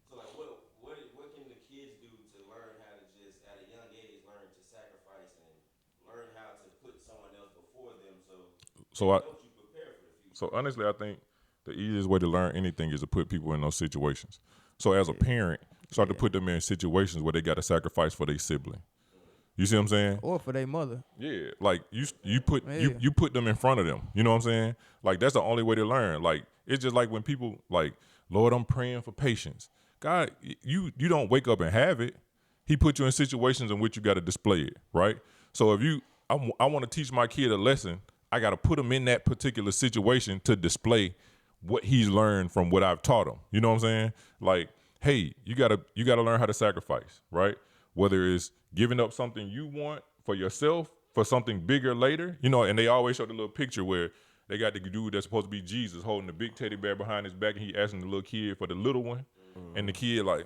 So like what can the kids do to learn how to just at a young age learn to sacrifice and learn how to put someone else before them So I helps you prepare for the future? So honestly, I think the easiest way to learn anything is to put people in those situations. So as a parent, start to put them in situations where they got to sacrifice for their sibling. You see what I'm saying? Or for their mother. Yeah, like you put them in front of them. You know what I'm saying? Like that's the only way to learn. Like it's just like when people like, Lord, I'm praying for patience. God, you don't wake up and have it. He put you in situations in which you got to display it, right? So if I want to teach my kid a lesson, I got to put him in that particular situation to display what he's learned from what I've taught him. You know what I'm saying? Like, hey, you gotta learn how to sacrifice, right? Whether it's giving up something you want for yourself for something bigger later, you know. And they always show the little picture where they got the dude that's supposed to be Jesus holding the big teddy bear behind his back, and he asking the little kid for the little one, and the kid like,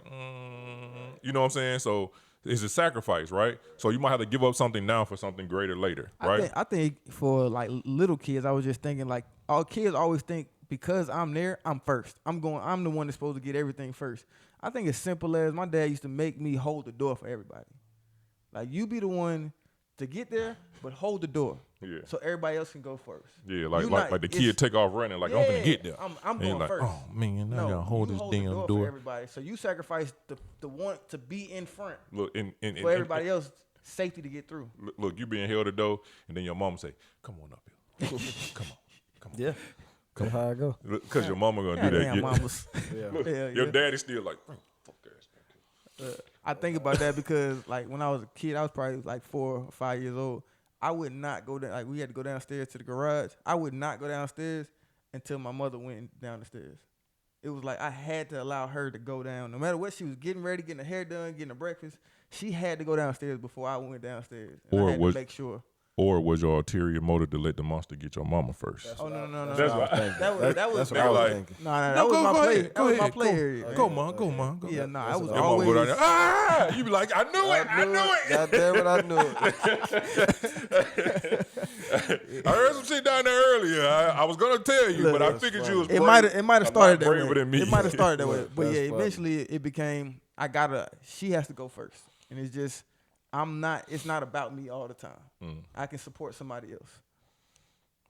you know what I'm saying? So it's a sacrifice, right? So you might have to give up something now for something greater later, right? I think for like little kids, I was just thinking like all kids always think because I'm there, I'm first. I'm the one that's supposed to get everything first. I think it's simple as my dad used to make me hold the door for everybody. Like you be the one to get there, but hold the door. Yeah. So everybody else can go first. Yeah, like the kid take off running, like I'm gonna get there. I'm And going you're like, first. oh man, now I No, gotta hold you this hold the damn for everybody. So you sacrifice the want to be in front Look, and for everybody else safety to get through. Look, you being held the door, and then your mama say, "Come on up here, come on." Yeah. Come how I go. Because your mama gonna do that. Damn, mamas. Look, your daddy's still like, fuck that. I think about that because, like, when I was a kid, I was probably like 4 or 5 years old. I would not go down. Like, we had to go downstairs to the garage. I would not go downstairs until my mother went down the stairs. It was like I had to allow her to go down. No matter what she was getting ready, getting her hair done, getting her breakfast, she had to go downstairs before I went downstairs. And I had to make sure. Or was your ulterior motive to let the monster get your mama first? No. That's what That was what I was thinking. No, that was my play. That was my play area. Go, man. Go. Yeah, I was Your mama always. go down there. You be like, I knew it. God damn it, I knew it. I heard some shit down there earlier. I was gonna tell you, but I figured you was It might have started that braver way. than me. It might have started that way, but That's yeah, funny. eventually it became she has to go first, and it's just it's not about me all the time. I can support somebody else.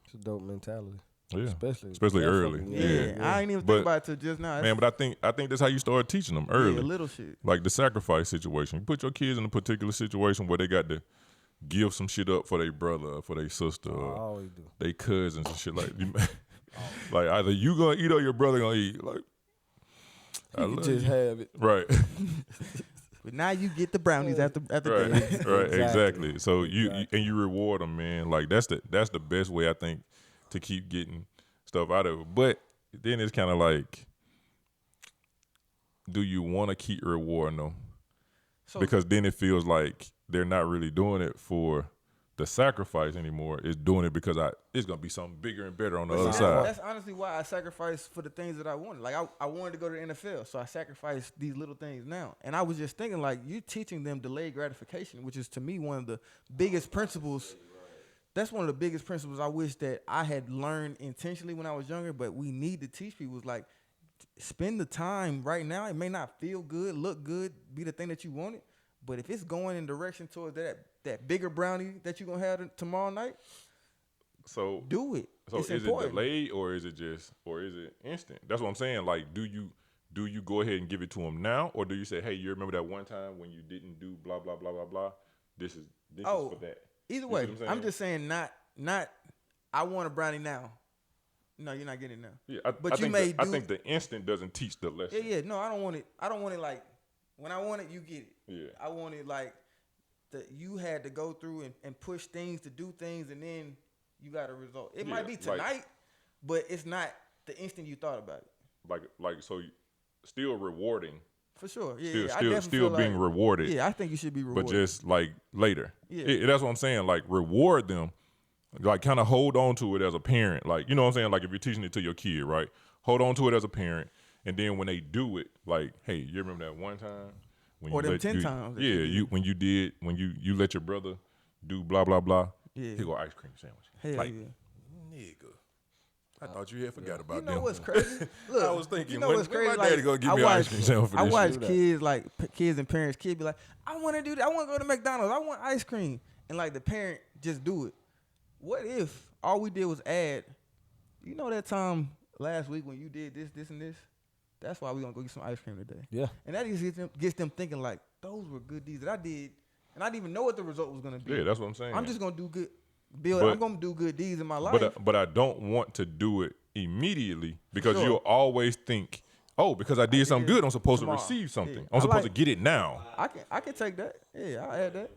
It's a dope mentality. Yeah, Especially early. Yeah, I ain't even think about it till just now. Man, but I think that's how you start teaching them early. Yeah, little shit. Like the sacrifice situation. You put your kids in a particular situation where they got to give some shit up for their brother or for their sister I or always do. they cousins and shit like like either you gonna eat or your brother gonna eat. Like I You love just you. have it. Right. But now you get the brownies after Right, that. right, exactly. So Exactly. you reward them, man. Like that's the best way I think to keep getting stuff out of it. But then it's kind of like, do you want to keep rewarding them? So, Because then it feels like they're not really doing it for the sacrifice anymore. It's doing it because it's gonna be something bigger and better on the other side. That's honestly why I sacrificed for the things that I wanted. Like I wanted to go to the NFL, so I sacrificed these little things now. And I was just thinking, like, you teaching them delayed gratification, which is to me one of the biggest principles. That's one of the biggest principles I wish that I had learned intentionally when I was younger. But we need to teach people is like, spend the time right now. It may not feel good, look good, be the thing that you wanted, but if it's going in direction towards that bigger brownie that you're gonna have tomorrow night, So do it. So it's is important. it delayed or is it instant? That's what I'm saying. Like, do you go ahead and give it to them now, or do you say, hey, you remember that one time when you didn't do blah blah blah blah blah? This is for that. Either You way, see what I'm I'm just saying not. I want a brownie now. No, you're not getting it now. Yeah, But I think the instant doesn't teach the lesson. Yeah. No, I don't want it. I don't want it like when I want it, you get it. Yeah. I want it like that you had to go through and push things to do things, and then you got a result. It might be tonight, but it's not the instant you thought about it. Like so, still rewarding. For sure. Yeah. Still, I definitely still feel being like, rewarded. Yeah, I think you should be rewarded. But just like later. Yeah. That's what I'm saying. Like reward them. Like kind of hold on to it as a parent. Like, you know what I'm saying? Like if you're teaching it to your kid, right? Hold on to it as a parent. And then when they do it, like, hey, you remember that one time? When Or you them 10 times that you did. When you let your brother do blah, blah, blah. Yeah. Here go ice cream sandwich. Hell like, yeah. nigga. I thought you had forgot about You know them. what's crazy? Look, I was thinking, you know when what's crazy? my daddy gonna give me an ice cream sandwich for I this watch shit? kids kids and parents. Kids be like, I want to do that. I want to go to McDonald's. I want ice cream, and like the parent just do it. What if all we did was add? You know that time last week when you did this, and this. That's why we gonna go get some ice cream today. Yeah. And that just gets them thinking like those were good deeds that I did, and I didn't even know what the result was gonna be. Yeah, that's what I'm saying. I'm just gonna do good. But- I'm gonna do good deeds in my life. But I don't want to do it immediately because Sure. you'll always think, oh, because I did something good, I'm supposed tomorrow. to receive something. Yeah. I'm I supposed like- to get it now. I can take that. Yeah, I'll add that.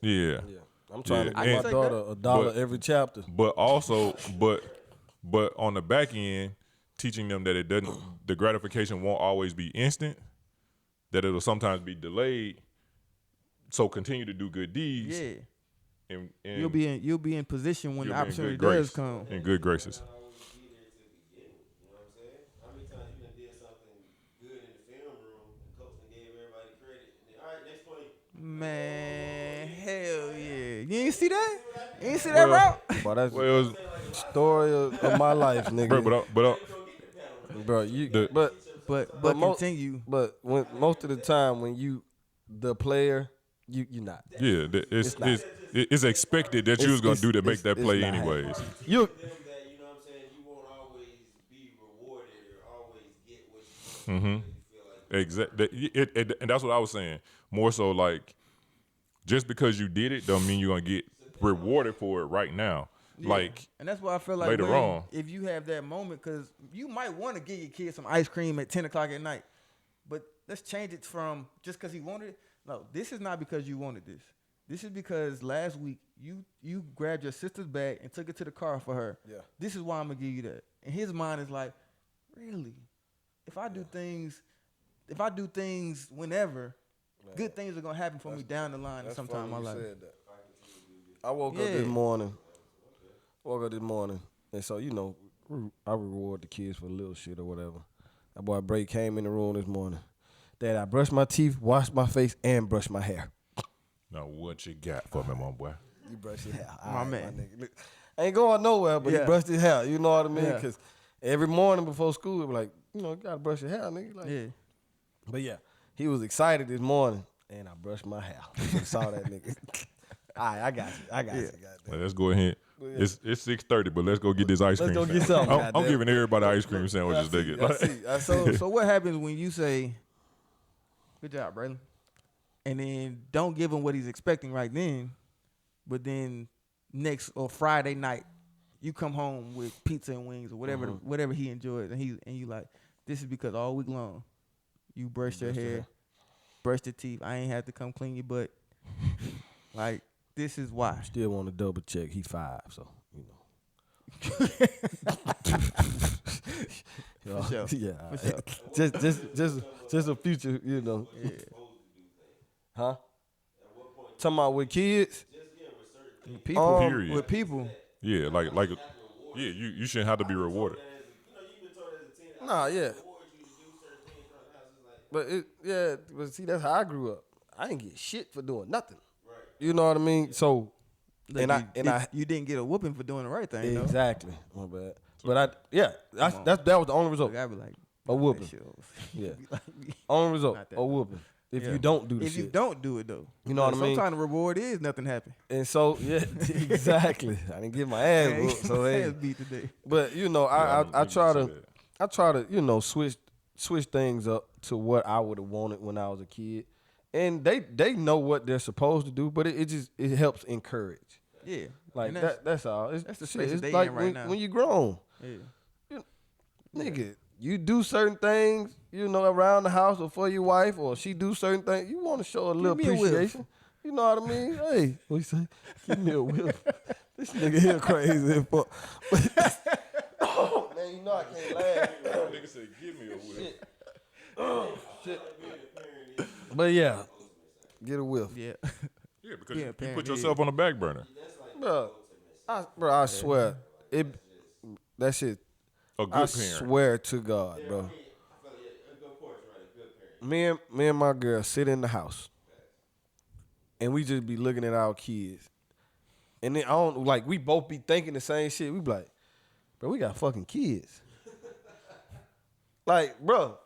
Yeah. Yeah. I'm trying Yeah, to give and- my daughter $1 but- every chapter. But also, but on the back end, teaching them that the gratification won't always be instant, that it'll sometimes be delayed. So continue to do good deeds. Yeah. And You'll be in position when you'll the be in opportunity good does grace, come. in good graces. How many times you done did something good in the film room and coach done gave everybody credit and then, all right, next play. Man, hell yeah. You ain't see that? You ain't see that route? But that's Well, it was, the story of my life, nigga. but But mo- continue. But when most of the time when you the player, you not. yeah, it's expected that you was gonna do to make that play not anyways. You Them that, you know what I'm saying, you won't always be rewarded or always get what you Mm-hmm. you feel like Exactly. And that's what I was saying. More so like, just because you did it don't mean you're gonna get rewarded for it right now. Yeah. Like, and that's why I feel like later on, if you have that moment, because you might want to give your kid some ice cream at 10 o'clock at night, but let's change it from just because he wanted it. No, this is not because you wanted this. This is because last week you grabbed your sister's bag and took it to the car for her. Yeah. This is why I'm gonna give you that. And his mind is like, really? If I do things whenever, good things are gonna happen for me down the line at some time in my life. I woke up this morning. And so, you know, I reward the kids for a little shit or whatever. That boy Bray came in the room this morning. Dad, I brushed my teeth, washed my face, and brushed my hair. now what you got for me, my boy? You brush your hair. My man. nigga. Look, ain't going nowhere, but he brushed his hair. You know what I mean? Yeah. Because every morning before school, it was like, you know, you got to brush your hair, nigga. Like, Yeah. But yeah, he was excited this morning, and I brushed my hair. I saw that nigga. All right, I got you. Goddamn. Well, let's go ahead. It's 6:30, but let's go get this ice cream. Let's go get sandwich. something. I'm goddamn. giving everybody ice cream sandwiches. Nigga. So what happens when you say, "Good job, Braylon," and then don't give him what he's expecting right then, but then next or Friday night, you come home with pizza and wings or whatever he enjoys, and you like, this is because all week long, you brushed your hair, brushed your teeth. I ain't had to come clean your butt. Like, this is why. Still want to double check. He's 5, so you know. For sure. Yeah. For sure. Just a future, you know. Yeah. Huh? Talking about with kids? People, Period. with people. Yeah, like, yeah, you shouldn't have to be rewarded. Nah, yeah. But see, that's how I grew up. I didn't get shit for doing nothing. You know what I mean? So, You didn't get a whooping for doing the right thing, though. exactly. My bad. But that was the only result. Like, I'd be like, A whooping. Yeah. Only result, Not that a whooping. If Yeah. you don't do the if shit. you don't do it though, You know what I mean? Sometimes the reward is nothing happened. And so, yeah, exactly. I didn't get my ass whooped, so hey. ass beat today. But you know, I try to you know switch things up to what I would have wanted when I was a kid, and they know what they're supposed to do, but it helps encourage. Yeah, Like and that's all. that's the shit, space it's they like in right now. when you grown, Yeah, nigga. You do certain things, you know, around the house or for your wife, or she do certain things. You want to show a little me a whiff. appreciation. You know what I mean? Hey, what you say? Give me a whiff. This nigga here crazy as fuck. Oh, man, you know I can't laugh. Nigga said, "Give me a whip." Shit. But yeah, get a whiff. yeah. Yeah, because Yeah, you apparently, put yourself on the back burner. I swear, that shit. A good I parent. swear to God, bro. Me and my girl sit in the house, and we just be looking at our kids, and then we both be thinking the same shit. We be like, bro, we got fucking kids. Like, bro,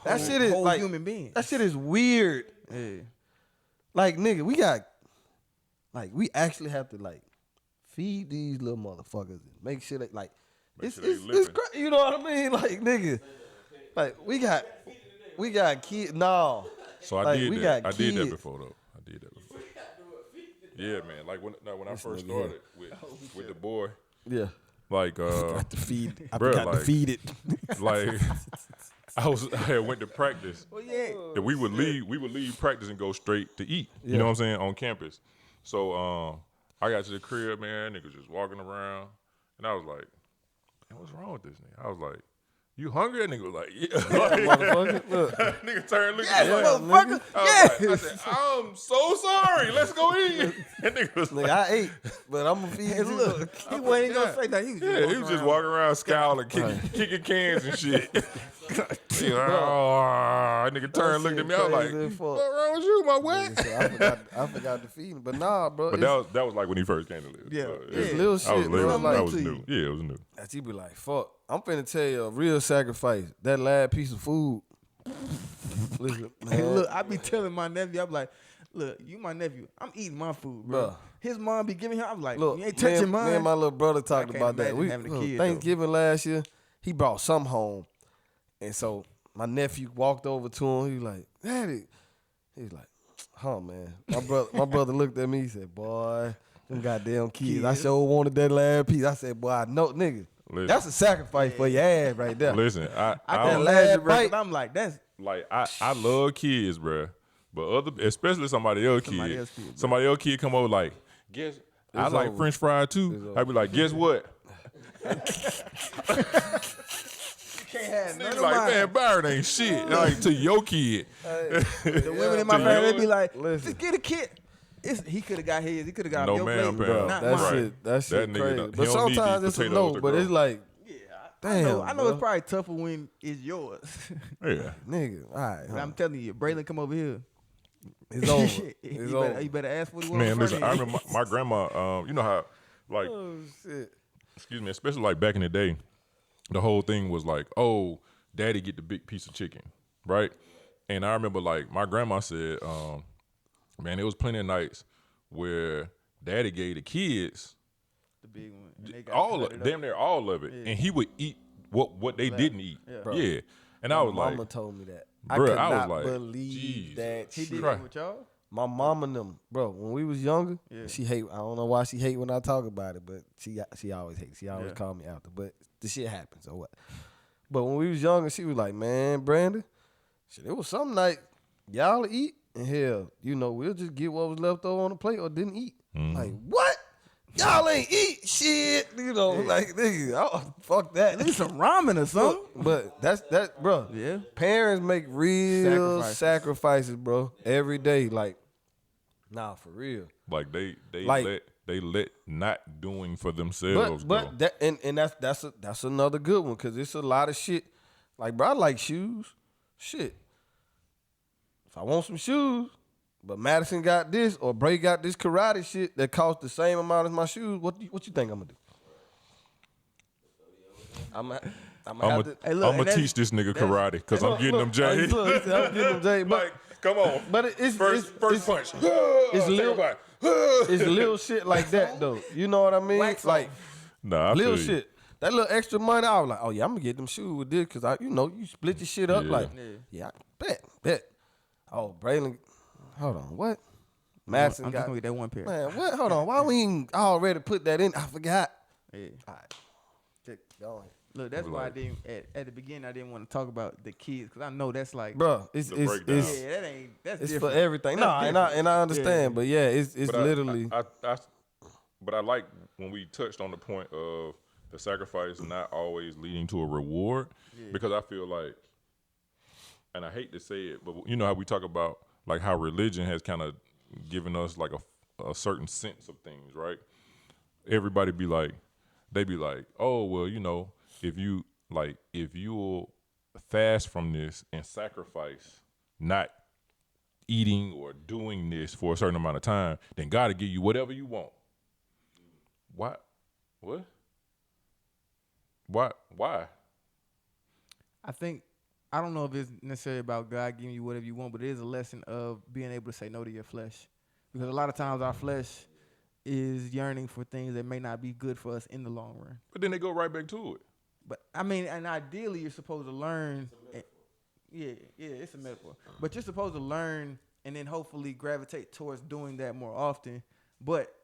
that shit is whole like human beings. That shit is weird. Yeah. Like, nigga, we actually have to like feed these little motherfuckers and make sure that like. Make It's sure they living. you know what I mean? Like, nigga, like we got kids. No, So I like, did we that. got I did that kids. before though. I did that before. Yeah, man. Like when I first started with the boy, yeah. like Got to feed. I bruh, forgot to like- feed it. like I had went to practice. Well, yeah. And we would leave practice and go straight to eat. You know what I'm saying? On campus. So I got to the crib, man, niggas just walking around. And I was like, man, what's wrong with this nigga? I was like, you hungry? That nigga was like, yeah. Motherfucker, look. Nigga turned looking Yes, at me. motherfucker. I said, I'm so sorry. Let's go eat. That nigga was Nigga, like, I ate, but I'm gonna feed Hey, you. look, he wasn't gonna say that. He was just yeah, he was just walking around scowling, kicking cans and shit. He like, oh, that nigga turned, looked at me. I was like, Crazy as fuck. what's wrong with you, my boy? So I forgot to feed him. But nah, bro. But that was like when he first came to live. Yeah. So, It's little I was shit, little. bro. That was Like- new. Yeah, it was new. That you be like, fuck. I'm finna tell you a real sacrifice. That last piece of food. Listen, Hey, man. look, I be telling my nephew, I'm like, look, you my nephew. I'm eating my food, bro. Bruh. His mom be giving him. I'm like, Look, you ain't touching mine. me and my little brother talked can't about that. imagine having a kid, though. Thanksgiving last year, he brought some home. And so my nephew walked over to him. He was like, Daddy. He's like, oh man. My brother looked at me. He said, boy, them goddamn kids. I sure wanted that last piece. I said, boy, I know, nigga. Listen. That's a sacrifice for your ass right there. Listen, I that can last imagine, bro. 'Cause bite. I'm like, that's like I love kids, bruh. But especially somebody else kid. Somebody else kid come over like, guess I like over. French fries too. I be like, guess what? can't have none Nigga of like, mine. man, Byron ain't shit. Like to your kid. The women in my To family, they yours? be like, Listen. just get a kid. He could have got his. He could have got No your ma'am, plate. pal. Not That mine. shit, that shit nigga crazy. don't- he But don't need sometimes these it's a potatoes no. to But grow. it's like, damn, I know bro. it's probably tougher when it's yours. Yeah. Nigga, all right. But I'm telling you, Braylon, come over here. It's over. you, It's better, over. you better ask what he wants. Man, listen, I remember my grandma, you know how, like, Oh, shit. excuse me, especially like back in the day, the whole thing was like, oh, daddy get the big piece of chicken, right? And I remember like my grandma said, man, there was plenty of nights where daddy gave the kids the big one. And they got all cut of, it damn up. near all of it, and he would eat what they didn't eat. Yeah. Yeah. And I was My mama like, told me that. bruh, I could I was not like, believe Jesus that He shit. did Right. that with y'all? My mom and them, bro, when we was younger, Yeah. she hate. I don't know why she hate when I talk about it, but she always hates. She always Yeah. call me after. But the shit happens, so what? But when we was younger, she was like, man, Brandon, shit, it was some night y'all eat, and hell, you know, we'll just get what was left over on the plate or didn't eat. Like, what? Y'all ain't eat shit, you know, like, nigga, oh, fuck that. At least some ramen or something. But that's bro. Yeah. Parents make real sacrifices, bro, every day. Like, nah, for real. like they Like- let not doing for themselves go. But that and that's another good one because it's a lot of shit. Like, bro, I like shoes. Shit. If I want some shoes, but Madison got this or Bray got this karate shit that costs the same amount as my shoes, what you think I'm gonna do? I'm I'm gonna teach this nigga karate because I'm getting them Jay. I'm getting them Jay. But Like, come on. But it's First punch. it's little shit like that though. You know what I mean? Like Nah, I little feel you. shit. That little extra money, I was like, oh yeah, I'm gonna get them shoes with this because you split your shit up. Yeah. Like, yeah, bet. Oh, Braylon, hold on, what? Madison I'm just got gonna get that one pair. man. What? Hold on, why we ain't already put that in? I forgot. Yeah. All right, go ahead. Look, that's why I Like- didn't at the beginning. I didn't want to talk about the kids because I know that's like, Bro, it's The breakdown. yeah, that's it's different. for everything. No, That's and I understand, but yeah, it's But literally. but I like when we touched on the point of the sacrifice not always leading to a reward because I feel like, and I hate to say it, but you know how we talk about like how religion has kind of given us like a certain sense of things, right? Everybody they be like, oh, well, you know, if you'll fast from this and sacrifice not eating or doing this for a certain amount of time, then God will give you whatever you want. What? What? Why? I don't know if it's necessarily about God giving you whatever you want, but it is a lesson of being able to say no to your flesh. Because a lot of times our flesh is yearning for things that may not be good for us in the long run. But then they go right back to it. But I mean, and ideally you're supposed to learn. Yeah, it's a metaphor. But you're supposed to learn and then hopefully gravitate towards doing that more often. But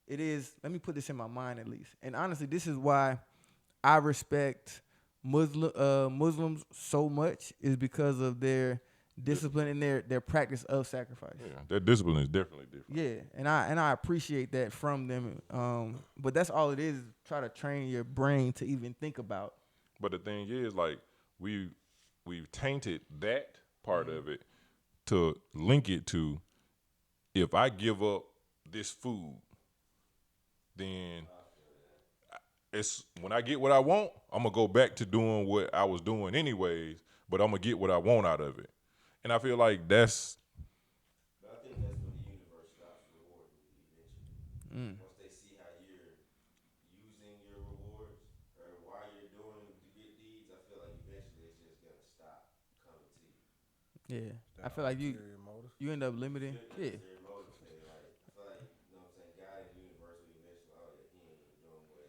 it is, let me put this in my mind at least. And honestly, this is why I respect Muslims so much, is because of their discipline and their practice of sacrifice. Yeah, their discipline is definitely different. Yeah, and I appreciate that from them. But that's all it is try to train your brain to even think about. But the thing is, like, we've tainted that part of it to link it to, if I give up this food, then it's when I get what I want, I'm gonna go back to doing what I was doing anyways, but I'm gonna get what I want out of it. And I feel like that's But I think that's when the universe stops rewarding you eventually. Once they see how you're using your rewards or why you're doing the good deeds, I feel like eventually it's just gonna stop coming to you. Yeah, I feel like you end up limiting. Yeah, Their motives, like, I feel like, you know what I'm saying, God in the universe will eventually, oh yeah, he ain't even doing what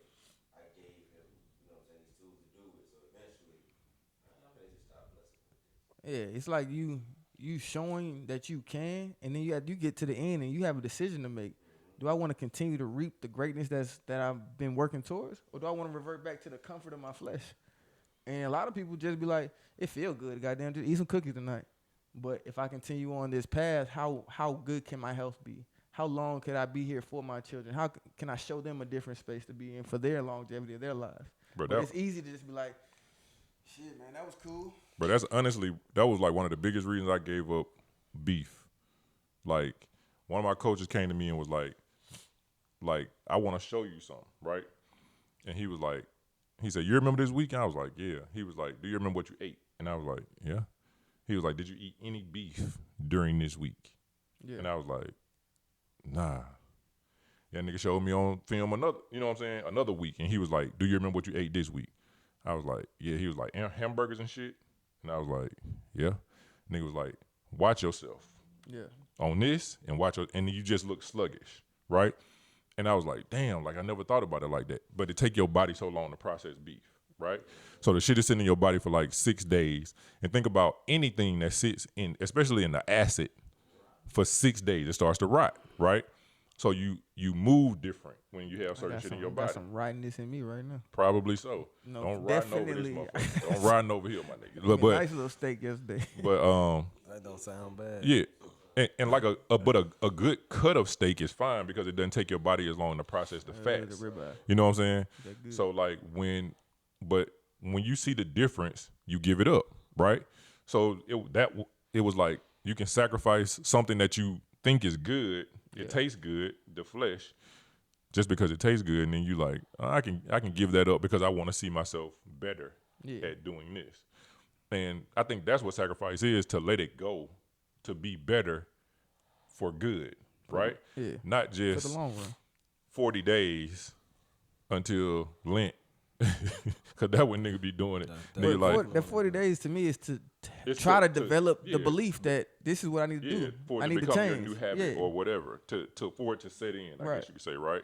I gave him, you know what I'm saying, these tools to do it. So eventually, I'm gonna just stop blessing with this. Yeah, it's like you showing that you can, and then you get to the end and you have a decision to make. Do I want to continue to reap the greatness that I've been working towards, or do I want to revert back to the comfort of my flesh? And a lot of people just be like, it feel good, goddamn, just eat some cookies tonight. But if I continue on this path, how good can my health be? How long could I be here for my children? How can I show them a different space to be in for their longevity of their lives? But it's easy to just be like, shit, man, that was cool. But that's honestly, that was like one of the biggest reasons I gave up beef. Like, one of my coaches came to me and was like, I want to show you something, right? And he was like, he said, you remember this weekend? I was like, yeah. He was like, do you remember what you ate? And I was like, yeah. He was like, did you eat any beef during this week? Yeah. And I was like, nah. Yeah, nigga showed me on film another, you know what I'm saying, another week. And he was like, do you remember what you ate this week? I was like, yeah. He was like, hamburgers and shit? And I was like, yeah. Nigga was like, watch yourself. Yeah. On this and and you just look sluggish, right? And I was like, damn, like I never thought about it like that. But it take your body so long to process beef, right? So the shit is sitting in your body for like 6 days. And think about anything that sits in, especially in the acid, for 6 days, it starts to rot, right? So you move different when you have certain shit in your body. Got some rottenness in me right now. Probably so. No, don't ride over this motherfucker. Don't ride over here, my nigga. But nice little steak yesterday. But that don't sound bad. Yeah. And like a good cut of steak is fine because it doesn't take your body as long to process the fats. You know what I'm saying? So like when you see the difference, you give it up, right? So it was like you can sacrifice something that you think is good. It tastes good, the flesh, just because it tastes good, and then you like I can give that up because I want to see myself better at doing this. And I think that's what sacrifice is, to let it go. To be better for good, right? Yeah. Not just for the long run. 40 days until Lent. Because that when nigga be doing it. That 40 days to me is to try to develop the belief that this is what I need to do. For it I to need become to change. your new habit or whatever. For it to set in, I guess you could say, right?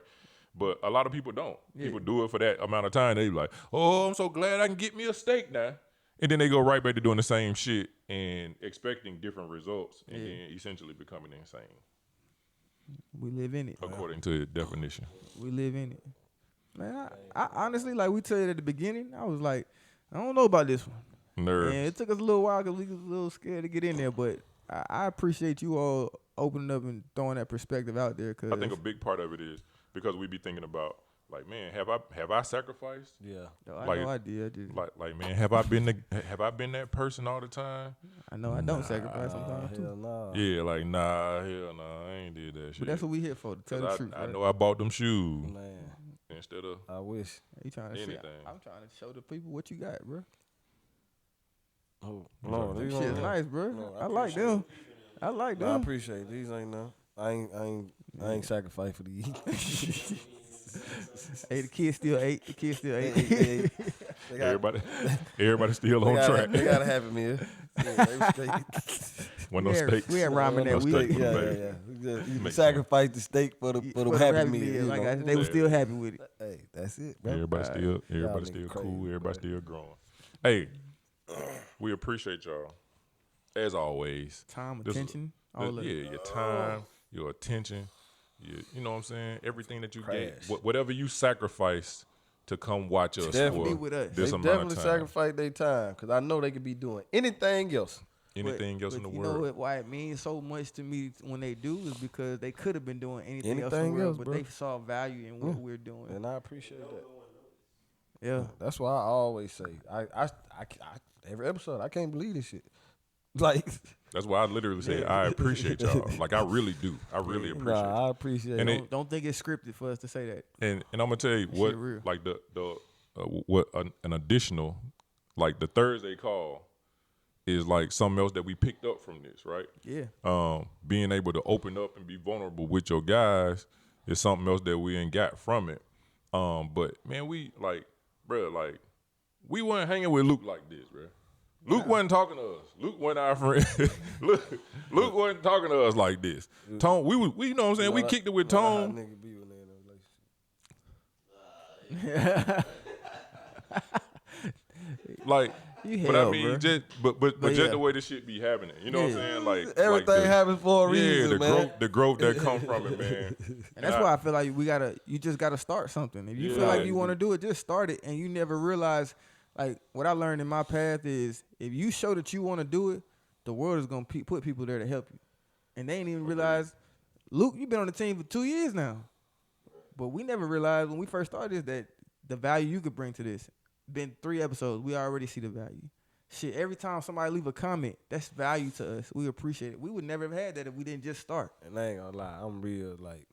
But a lot of people don't. People do it for that amount of time. They be like, oh, I'm so glad I can get me a steak now. And then they go right back to doing the same shit and expecting different results and then essentially becoming insane. We live in it. According to the definition. We live in it. Man, I honestly, like we said at the beginning, I was like, I don't know about this one. Nerves. And it took us a little while because we was a little scared to get in there. But I appreciate you all opening up and throwing that perspective out there. Cause I think a big part of it is because we be thinking about, like, man, have I sacrificed? Yeah, I know I did. Like, man, have I been that person all the time? I know I don't sacrifice sometimes too. Nah. Yeah, like hell nah, I ain't did that shit. But that's what we here for, to tell the truth. I know I bought them shoes, man. Instead of I wish. You trying to anything. I'm trying to show the people what you got, bro. Oh, no, these shit's nice, bro. No, I like them. I like them. I appreciate these. Ain't no. I ain't sacrificed for these. Hey, the kids still ate. Hey. Everybody still on track. They got a Happy Meal. When no steaks. We had ramen that week. Yeah. You sacrifice the steak for the Happy Meal. Like I said, they were still happy with it. Hey, that's it, bro. Everybody still cool. Everybody still growing. Hey, we appreciate y'all as always. Time, attention, all of it. Yeah, your time, your attention. You know what I'm saying? Everything that you get, whatever you sacrifice to come watch us definitely for with us. this they amount definitely of time. sacrifice their time because I know they could be doing anything else. Anything else in the you world. know why it means so much to me when they do is because they could have been doing anything else in the world, but bro. they saw value in what we're doing. And I appreciate that. Yeah. That's why I always say, I every episode, I can't believe this shit. Like, that's why I literally say I appreciate y'all. Like I really do. I really appreciate. I appreciate. And don't think it's scripted for us to say that. And I'm gonna tell you what, like an additional, like the Thursday call, is like something else that we picked up from this, right? Yeah. Being able to open up and be vulnerable with your guys is something else that we ain't got from it. But man, we like, bro, like we weren't hanging with Luke like this, bro. Luke wasn't talking to us. Luke wasn't our friend. Luke wasn't talking to us like this. Tone, we you know what I'm saying? We kicked it with Tone. Nigga be when they in a relationship. Like You But hell, I mean, bro. just But just yeah. the way this shit be happening. You know what I'm saying? Like Everything happens for a reason, man. the growth that come from it, man. And that's why I feel like you just gotta start something. If you feel like you want to do it, just start it. And you never realize, like what I learned in my path is, if you show that you want to do it, the world is gonna put people there to help you. And they ain't even realize, Luke, you've been on the team for 2 years now, but we never realized when we first started this that the value you could bring to this. Been 3 episodes, we already see the value. Shit, every time somebody leave a comment, that's value to us. We appreciate it. We would never have had that if we didn't just start. And I ain't gonna lie, I'm real like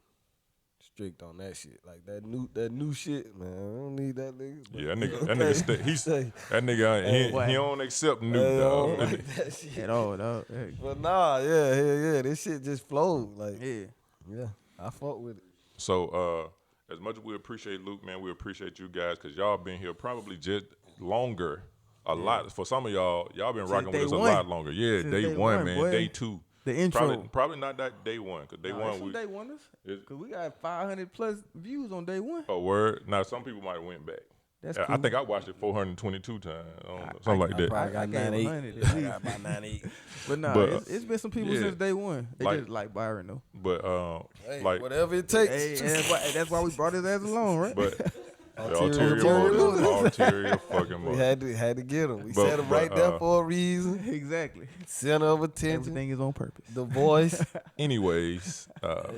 strict on that shit. Like that new shit, man. I don't need that nigga. Yeah, that nigga, he don't accept new, dog. Like that shit At all, dog. Hey. But nah, yeah, this shit just flowed. Like, Yeah. I fuck with it. So, as much as we appreciate Luke, man, we appreciate you guys because y'all been here probably just longer, a lot. For some of y'all been rocking with us a lot longer. Yeah, Since day one, man. boy. Day 2. The intro. Probably not that day 1 because day 1 we. Day oneers. Cause we got 500 plus views on day 1. A word. Now some people might have went back. That's I cool. think I watched it 422 times, something like that. Probably got 98. I got about 98. But nah, But, it's been some people since day 1. They just like Byron though. But Hey, like, whatever it takes. Hey, that's why we brought his ass along, right? but Ulterior ulterior fucking We motive. had to get him. We But- set him right there for a reason. Exactly. Center of attention. Everything is on purpose. The voice. Anyways,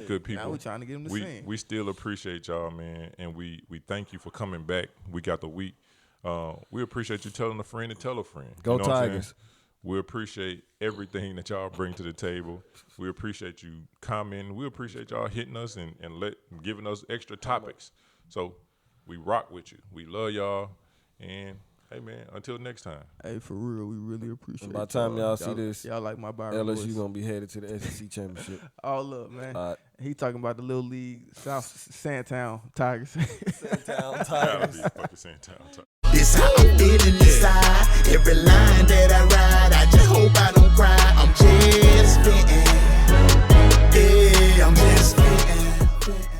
good people. Now we trying to get him to sing. We still appreciate y'all, man, and we thank you for coming back. We got the week. We appreciate you telling a friend to tell a friend. Go You know what I'm Tigers. saying? We appreciate everything that y'all bring to the table. We appreciate you commenting. We appreciate y'all hitting us and giving us extra topics. So we rock with you. We love y'all. And hey, man, until next time. Hey, for real, we really appreciate it. By the time y'all see this, y'all like my Byron LSU voice. gonna be headed to the SEC championship. Oh, look, man. All right. He talking about the little league, South Sandtown Tigers. Town Gotta be fucking same time. This how I'm feeling inside. Every line that I ride, I just hope I don't cry. I'm just spitting. Yeah, I'm just spitting.